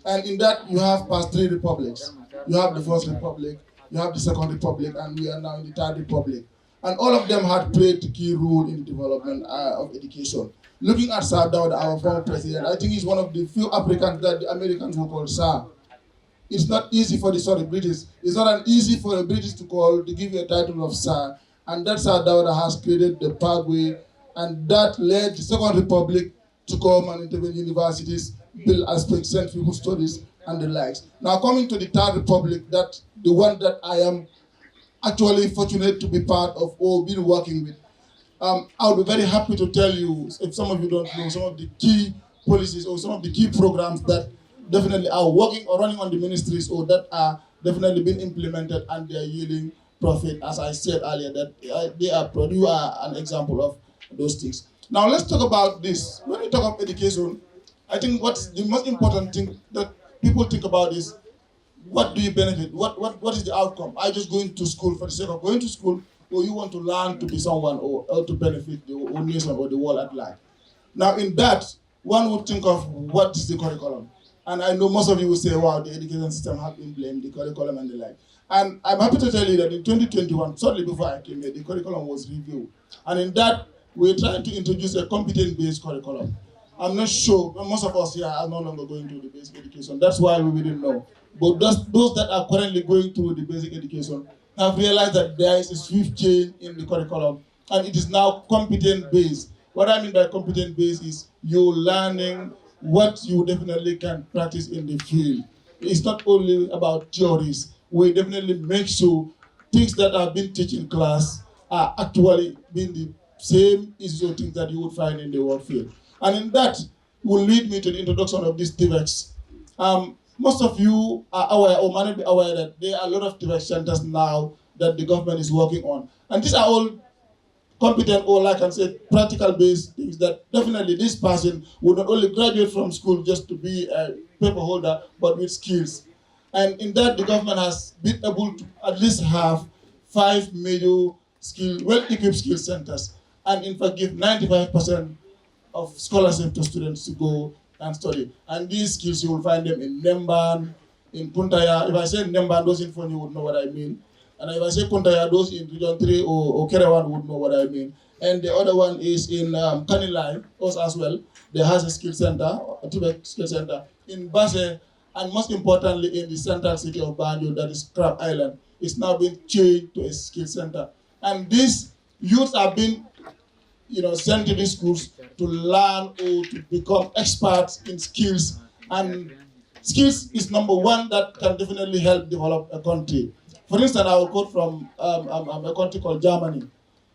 And in that, you have past 3 republics. You have the First Republic, you have the Second Republic, and we are now in the Third Republic. And all of them had played a key role in the development of education. Looking at Sir Dawda, our former president, I think he's one of the few Africans that the Americans will call Sir. It's not easy for the British. It's not easy for a British to give you a title of Sir. And that Sir Dawda has created the pathway, and that led the Second Republic to come and intervene universities, build aspects, send people studies, and the likes. Now coming to the Third Republic, the one that I am actually fortunate to be part of or been working with. I'll be very happy to tell you, if some of you don't know, some of the key policies or some of the key programs that definitely are working or running on the ministries or that are definitely being implemented and they are yielding profit, as I said earlier, that you are an example of those things. Now let's talk about this. When we talk about education, I think what's the most important thing that people think about is, what do you benefit? What is the outcome? Are you just going to school for the sake of going to school, or you want to learn to be someone or to benefit the whole nation or the world at large? Now in that, one would think of what is the curriculum. And I know most of you will say, wow, the education system has been blamed, the curriculum and the like. And I'm happy to tell you that in 2021, shortly before I came here, the curriculum was reviewed. And in that, we're trying to introduce a competence-based curriculum. I'm not sure, most of us here are no longer going through the basic education. That's why we didn't know. But those that are currently going through the basic education have realized that there is a swift change in the curriculum, and it is now competence-based. What I mean by competence-based is you're learning what you definitely can practice in the field. It's not only about theories. We definitely make sure things that have been taught in class are actually being the same issues or things that you would find in the work field. And in that will lead me to the introduction of these TVEX. Most of you are aware or might not be aware that there are a lot of TVEX centers now that the government is working on. And these are all competent, or like I said, practical-based things that definitely this person would not only graduate from school just to be a paper holder, but with skills. And in that, the government has been able to at least have 5 major well-equipped skill centers, and in fact give 95% of scholarship to students to go and study. And these skills, you will find them in Nemban, in Puntaya. If I say Nemban, those in phone, you would know what I mean. And if I say Puntaya, those in Region 3 or Kerewan would know what I mean. And the other one is in Kanilai, also as well. There has a skill center, a Tibet skill center. In Basse, and most importantly in the central city of Banjo, that is Crab Island, it's now been changed to a skill center. And these youths have been sent to these schools to learn or to become experts in skills. And skills is number one that can definitely help develop a country. For instance, I will quote from a country called Germany.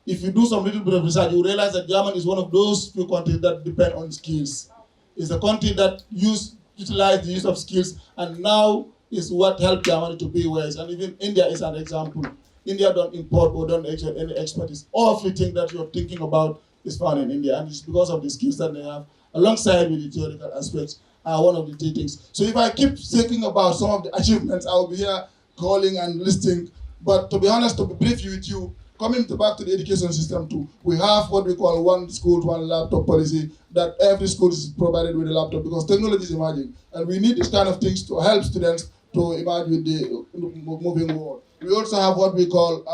If you do some little bit of research, you realize that Germany is one of those few countries that depend on skills. It's a country that utilize the use of skills, and now is what helped Germany to be where it is. And even India is an example. India don't import or don't export any expertise. All of the things that you're thinking about is found in India, and it's because of the skills that they have, alongside with the theoretical aspects, are one of the key things. So if I keep thinking about some of the achievements, I'll be here calling and listing. But to be honest, to be brief with you, coming back to the education system too, we have what we call one school, one laptop policy, that every school is provided with a laptop because technology is emerging. And we need these kind of things to help students to emerge with the moving world. We also have what we call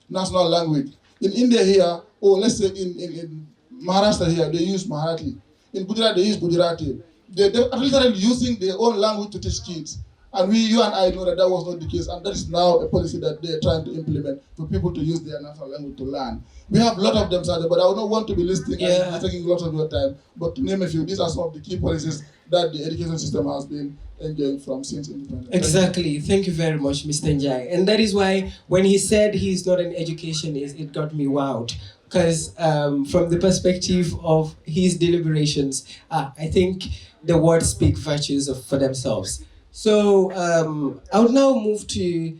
national language. In India here, or let's say in Maharashtra here, they use Marathi. In Gujarat, they use Gujarati. They're literally using their own language to teach kids. And you and I know that that was not the case, and that is now a policy that they're trying to implement for people to use their national language to learn. We have a lot of them, Sergeant, but I would not want to be listing and taking a lot of your time. But to name a few, these are some of the key policies that the education system has been enjoying from since independence. Exactly. Thank you very much, Mr. Njai. And that is why when he said he's not an educationist, it got me wowed. Because from the perspective of his deliberations, I think the words speak virtues for themselves. So I would now move to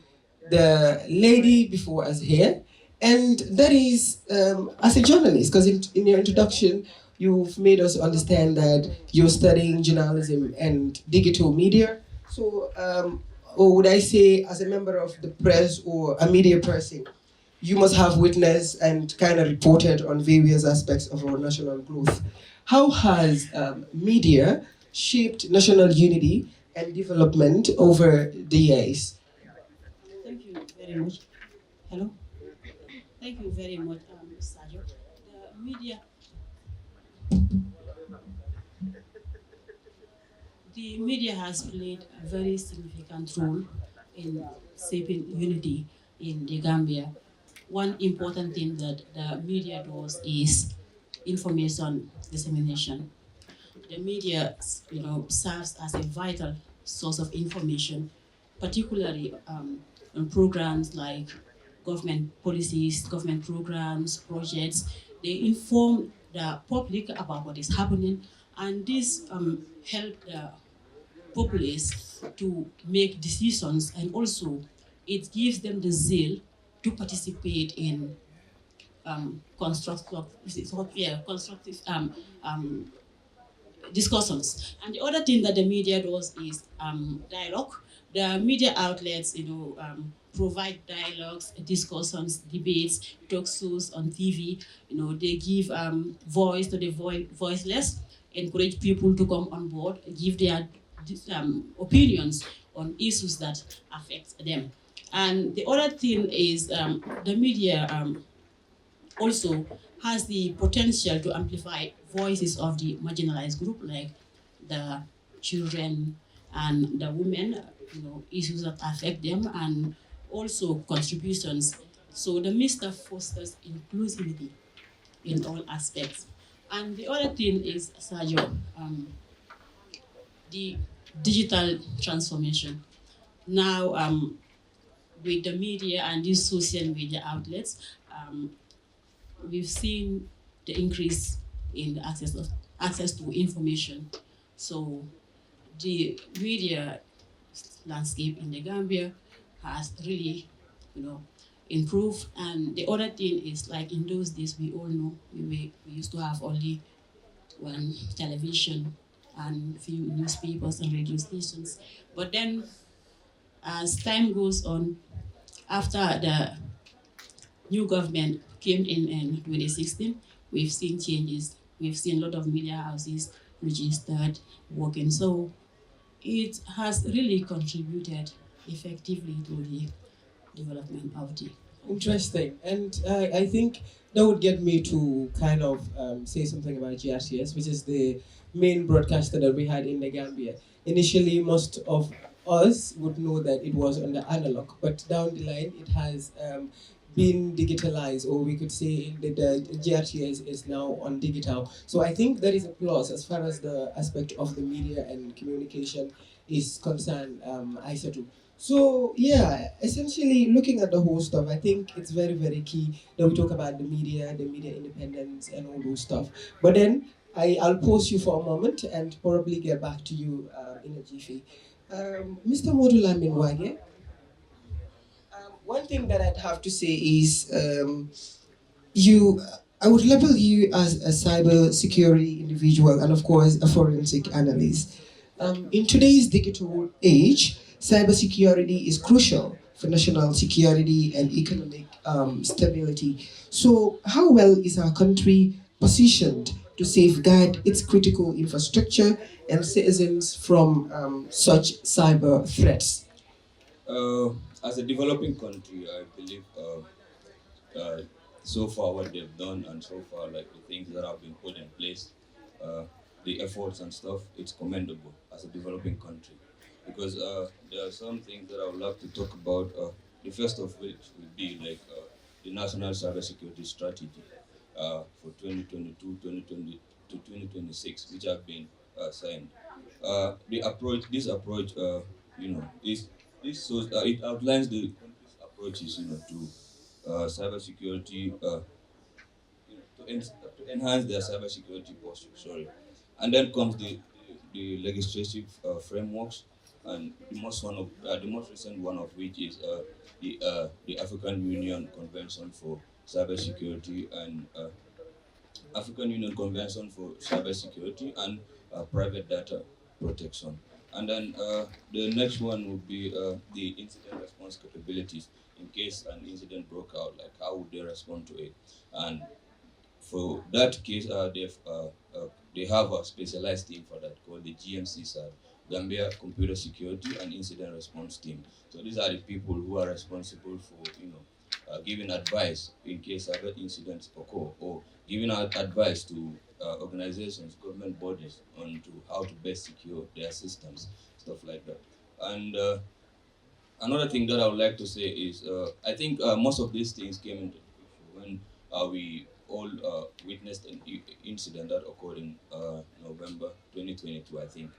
the lady before us here, and that is as a journalist, because in your introduction, you've made us understand that you're studying journalism and digital media. So, or would I say as a member of the press or a media person, you must have witnessed and kind of reported on various aspects of our national growth. How has media shaped national unity and development over the years? Thank you very much. Hello? Thank you very much, Sergio. The media has played a very significant role in shaping unity in the Gambia. One important thing that the media does is information dissemination. The media, serves as a vital source of information, particularly on programs like government policies, government programs, projects. They inform the public about what is happening, and this help the populace to make decisions, and also it gives them the zeal to participate in constructive discussions. And the other thing that the media does is dialogue. The media outlets, provide dialogues, discussions, debates, talk shows on TV. They give voice to the voiceless, encourage people to come on board, give their opinions on issues that affect them. And the other thing is the media also has the potential to amplify voices of the marginalized group, like the children and the women, issues that affect them, and also contributions. So the MISTA fosters inclusivity in all aspects. And the other thing is, Sergio, the digital transformation. Now, with the media and these social media outlets, we've seen the increase in the access to information. So the media landscape in the Gambia has really, improved. And the other thing is, like in those days, we all know we used to have only one television and few newspapers and radio stations. But then, as time goes on, after the new government came in 2016, we've seen changes. We've seen a lot of media houses registered, working. So it has really contributed effectively to the development of the. Interesting. And I think that would get me to kind of say something about GRTS, which is the main broadcaster that we had in the Gambia. Initially, most of us would know that it was on the analog, but down the line, it has been digitalized, or we could say that the GRTS is now on digital. So I think that is a plus as far as the aspect of the media and communication is concerned, Aisatu. So yeah, essentially looking at the whole stuff, I think it's very, very key that we talk about the media independence and all those stuff. But then I'll pause you for a moment and probably get back to you in a jiffy. Mr. Modulamin Wage, one thing that I'd have to say is I would label you as a cyber security individual and of course a forensic analyst. In today's digital age, cybersecurity is crucial for national security and economic stability. So how well is our country positioned to safeguard its critical infrastructure and citizens from such cyber threats? As a developing country, I believe so far what they've done and so far like the things that have been put in place, the efforts and stuff, it's commendable as a developing country. Because there are some things that I would love to talk about. The first of which would be like the National Cybersecurity Strategy for 2022-2020 to 2026, which have been signed. This approach, it outlines the approaches, to cybersecurity, to enhance their cybersecurity posture. Sorry, and then comes the legislative frameworks, and the most recent one of which is the African Union Convention for Cybersecurity and African Union Convention for Cybersecurity and Private Data Protection. And then the next one would be the incident response capabilities in case an incident broke out, like how would they respond to it. And for that case, they have a specialized team for that called the GMC side, Gambia Computer Security and Incident Response Team. So these are the people who are responsible for, giving advice in case other incidents occur, or giving out advice to organizations, government bodies on to how to best secure their systems, stuff like that. And another thing that I would like to say is, I think most of these things came into picture when we all witnessed an incident that occurred in November 2022, I think.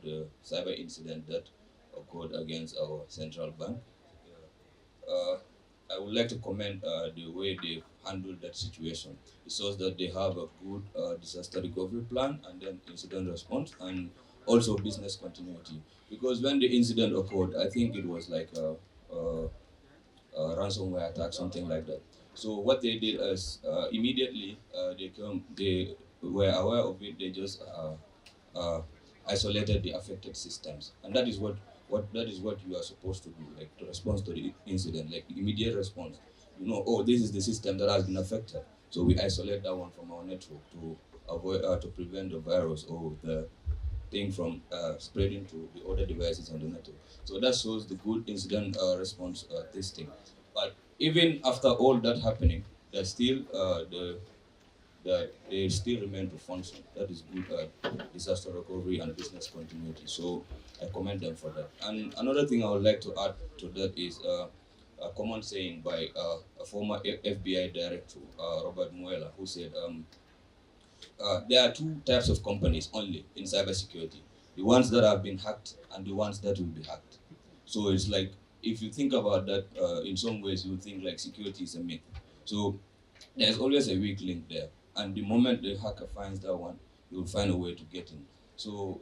The cyber incident that occurred against our central bank. I would like to commend the way they handled that situation. It shows that they have a good disaster recovery plan and then incident response and also business continuity. Because when the incident occurred, I think it was like a ransomware attack, something like that. So what they did is immediately they were aware of it. They just isolated the affected systems, and that is what you are supposed to do, like to respond to the incident, like immediate response. Oh, this is the system that has been affected, so we isolate that one from our network to avoid to prevent the virus or the thing from spreading to the other devices on the network. So that shows the good incident response testing. But even after all that happening, there's still they still remain to function. That is good disaster recovery and business continuity. So I commend them for that. And another thing I would like to add to that is a common saying by a former FBI director, Robert Mueller, who said, there are two types of companies only in cybersecurity: the ones that have been hacked and the ones that will be hacked. So it's like, if you think about that, in some ways you would think like security is a myth. So there's always a weak link there, and the moment the hacker finds that one, he will find a way to get in. So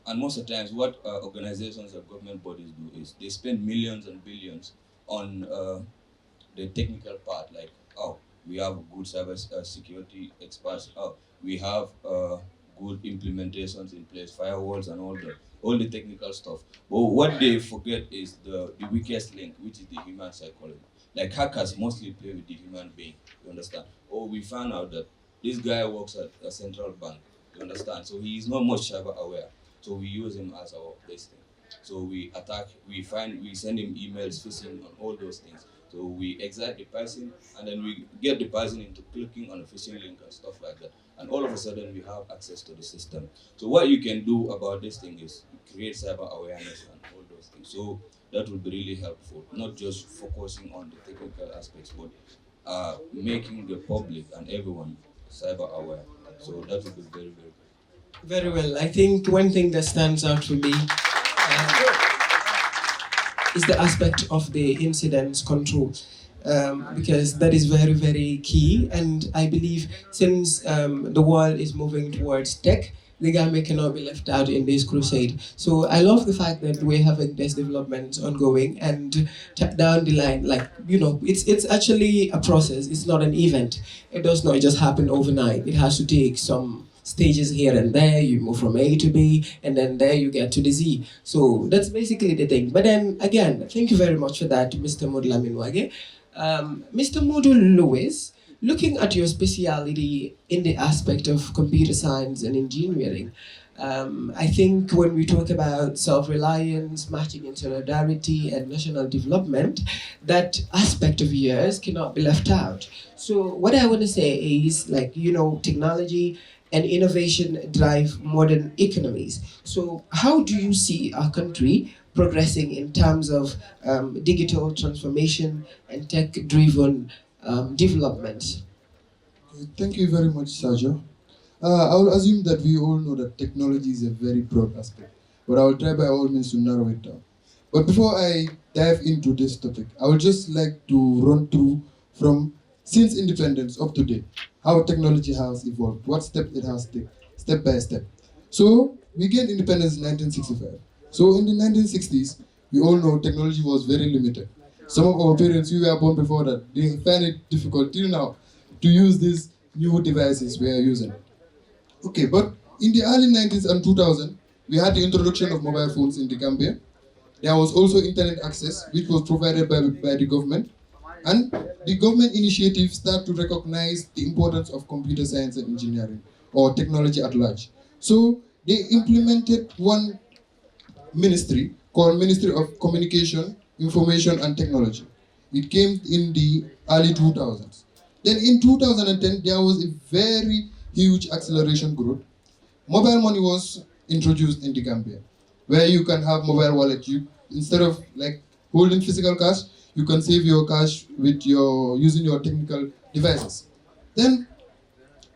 and most of the times what organizations or government bodies do is they spend millions and billions on the technical part, like, oh, we have good cyber security experts, oh, we have good implementations in place, firewalls and all the technical stuff. But what they forget is the weakest link, which is the human psychology. Like, hackers mostly play with the human being, you understand? Oh, we found out that this guy works at a central bank, you understand? So he is not much cyber aware. So we use him as our best thing. So we attack, we send him emails, phishing, on all those things. So we excite the person, and then we get the person into clicking on a phishing link and stuff like that. And all of a sudden, we have access to the system. So what you can do about this thing is create cyber awareness and all those things. So that would be really helpful, not just focusing on the technical aspects, but making the public and everyone cyber aware. So that would be very, very good. Very well. I think one thing that stands out for me is the aspect of the incident control, because that is very, very key. And I believe since the world is moving towards tech, the Gambia cannot be left out in this crusade. So I love the fact that we're having this development ongoing, and down the line, like, you know, it's actually a process. It's not an event. It does not just happen overnight. It has to take some stages here and there. You move from A to B, and then there you get to the Z. So that's basically the thing. But then again, thank you very much for that, Mr. Modulaminwage. Mr. Modul Lewis, looking at your speciality in the aspect of computer science and engineering, I think when we talk about self-reliance, matching in solidarity, and national development, that aspect of yours cannot be left out. So what I want to say is, like, you know, technology and innovation drive modern economies. So how do you see our country progressing in terms of digital transformation and tech-driven development? Thank you very much, Sergio. I will assume that we all know that technology is a very broad aspect, but I will try by all means to narrow it down. But before I dive into this topic, I would just like to run through from since independence up to date, how technology has evolved, what step it has taken, step by step. So we gained independence in 1965. So in the 1960s, we all know technology was very limited. Some of our parents who were born before that, they find it difficult till now to use these new devices we are using. Okay, but in the early 90s and 2000, we had the introduction of mobile phones in the Gambia. There was also internet access, which was provided by the government. And the government initiatives start to recognize the importance of computer science and engineering, or technology at large. So they implemented one ministry called Ministry of Communication, Information and Technology. It came in the early 2000s. Then in 2010, there was a very huge acceleration growth. Mobile money was introduced in the Gambia, where you can have mobile wallet. You, instead of like holding physical cash, you can save your cash with using your technical devices. Then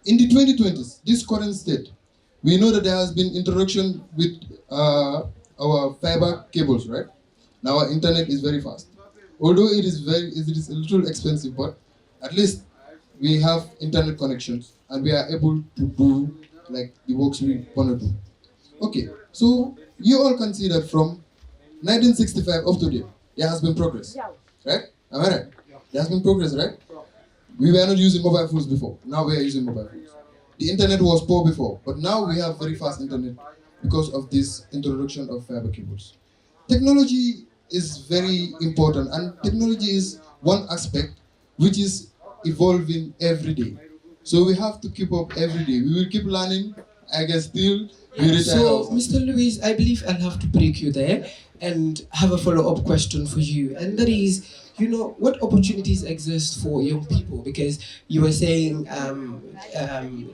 in the 2020s, this current state, we know that there has been introduction with our fiber cables, right? Now our internet is very fast. Although it is a little expensive, but at least we have internet connections and we are able to do like the works we want to do. Okay, so you all can see that from 1965 up to date, there has been progress, right? Am I right? There has been progress, right? We were not using mobile phones before. Now we are using mobile phones. The internet was poor before, but now we have very fast internet because of this introduction of fiber cables. Technology is very important, and technology is one aspect which is evolving every day. So we have to keep up every day. We will keep learning I can still be retired. So, Mr. Luis, I believe I'll have to break you there and have a follow-up question for you. And that is, what opportunities exist for young people? Because you were saying,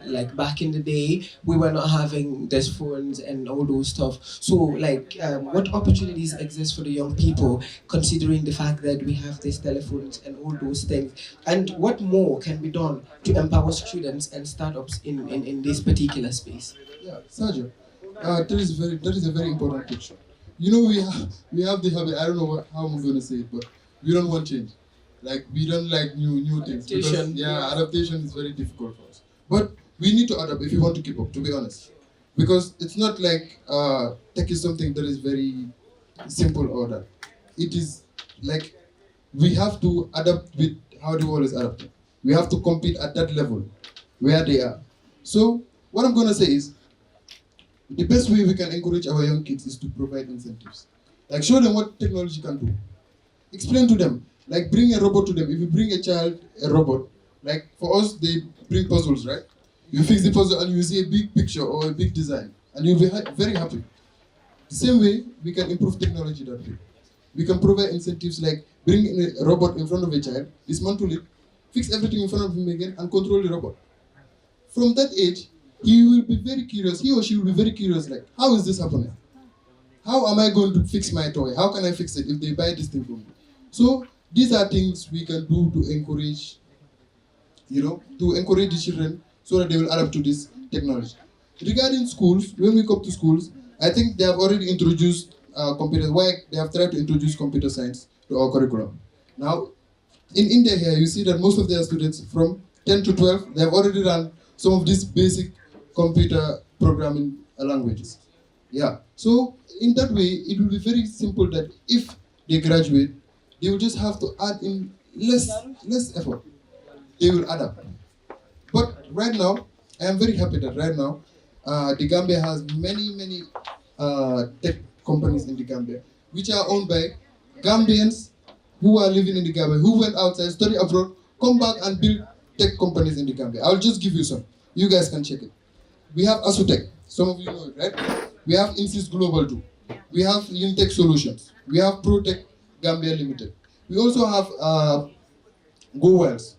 like back in the day, we were not having these phones and all those stuff. So, what opportunities exist for the young people, considering the fact that we have these telephones and all those things? And what more can be done to empower students and startups in this particular space? Yeah, Sergio, that is a very important picture. We have the habit. I don't know how I'm going to say it, but we don't want change. Like we don't like new things. Because, adaptation is very difficult for us. But we need to adapt if we want to keep up. To be honest, because it's not like tech is something that is very simple or that. It is like we have to adapt with how the world is adapting. We have to compete at that level where they are. So what I'm going to say is, the best way we can encourage our young kids is to provide incentives. Like show them what technology can do. Explain to them. Like bring a robot to them. If you bring a child a robot, like for us they bring puzzles, right? You fix the puzzle and you see a big picture or a big design and you'll be very happy. The same way we can improve technology that way. We can provide incentives like bring a robot in front of a child, dismantle it, fix everything in front of him again and control the robot. From that age, he will be very curious, he or she will be very curious, like, how is this happening? How am I going to fix my toy? How can I fix it if they buy this thing from me? So these are things we can do to encourage, the children so that they will adapt to this technology. Regarding schools, when we come to schools, I think they have already introduced computers. Why they have tried to introduce computer science to our curriculum. Now, in India here, you see that most of their students from 10 to 12, they have already run some of these basic computer programming languages. Yeah. So in that way, it will be very simple that if they graduate, they will just have to add in less effort. They will adapt. But right now, I am very happy that right now, the Gambia has many tech companies in the Gambia, which are owned by Gambians who are living in the Gambia, who went outside, study abroad, come back and build tech companies in the Gambia. I'll just give you some. You guys can check it. We have Asutech. Some of you know it, right? We have Insys Global too. We have Lintech Solutions. We have ProTech Gambia Limited. We also have GoWells.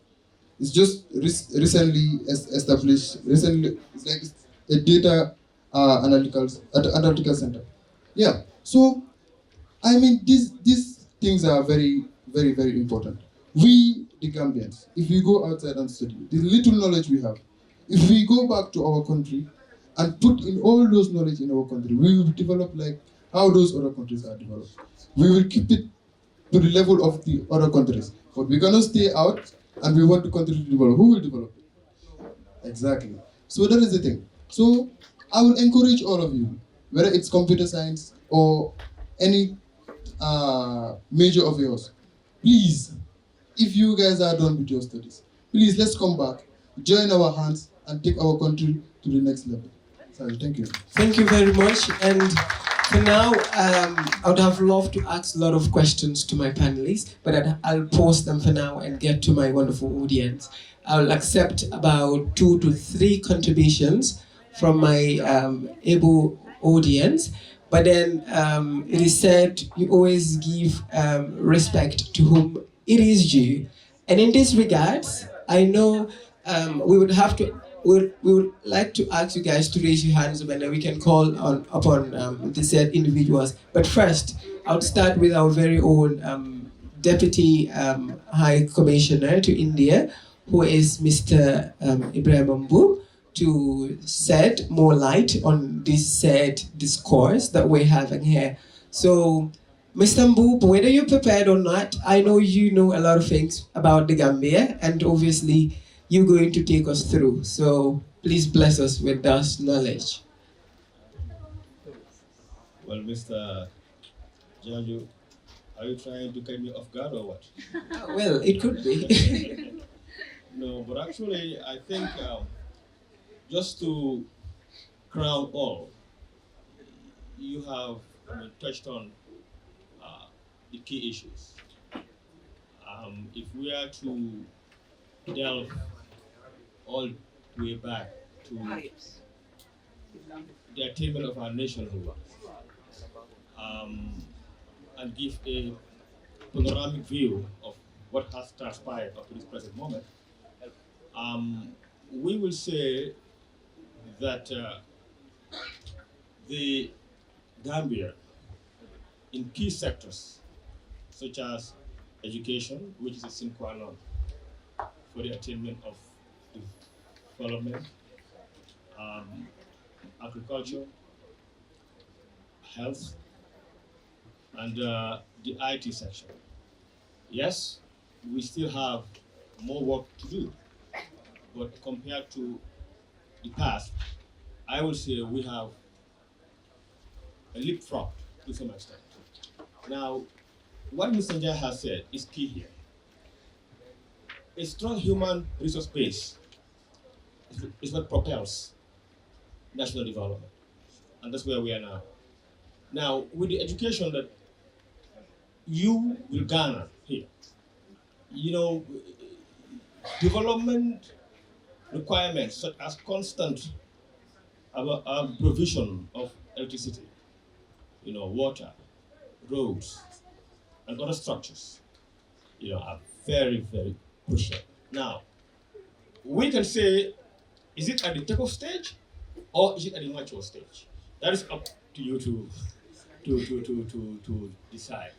It's just recently established. Recently, it's like a data analytical center. Yeah. So, I mean, these things are very important. We, the Gambians, if we go outside and study, the little knowledge we have, if we go back to our country and put in all those knowledge in our country, we will develop like how those other countries are developed. We will keep it to the level of the other countries. But we cannot stay out and we want the country to develop. Who will develop it? Exactly. So that is the thing. So I will encourage all of you, whether it's computer science or any major of yours, please, if you guys are done with your studies, please let's come back, join our hands and take our country to the next level. Sorry, thank you. Thank you very much. And for now, I would have loved to ask a lot of questions to my panelists, but I'll pause them for now and get to my wonderful audience. I'll accept about 2 to 3 contributions from my able audience, but then it is said you always give respect to whom it is due. And in this regards, I know we would like to ask you guys to raise your hands and then we can call upon the said individuals. But first, I'll start with our very own Deputy High Commissioner to India, who is Mr. Ibrahim Mbu, to shed more light on this said discourse that we're having here. So, Mr. Mbu, whether you're prepared or not, I know you know a lot of things about the Gambia, and obviously you're going to take us through. So please bless us with that knowledge. Well, Mr. Jaju, are you trying to get me off guard or what? Well, it could be. No, but actually, I think just to crown all, you have touched on the key issues. If we are to delve all the way back to the attainment of our nationhood and give a panoramic view of what has transpired up to this present moment, we will say that the Gambia, in key sectors such as education, which is a sine qua non for the attainment of development, agriculture, health, and the IT section. Yes, we still have more work to do, but compared to the past, I will say we have a leapfrog to some extent. Now, what Mr. Njai has said is key here. A strong human resource base is what propels national development, and that's where we are now. Now, with the education that you will garner here, you know, development requirements such as constant provision of electricity, you know, water, roads, and other structures, you know, are very, very crucial. Now, we can say, is it at the takeoff stage or is it at the mature stage? That is up to you to decide.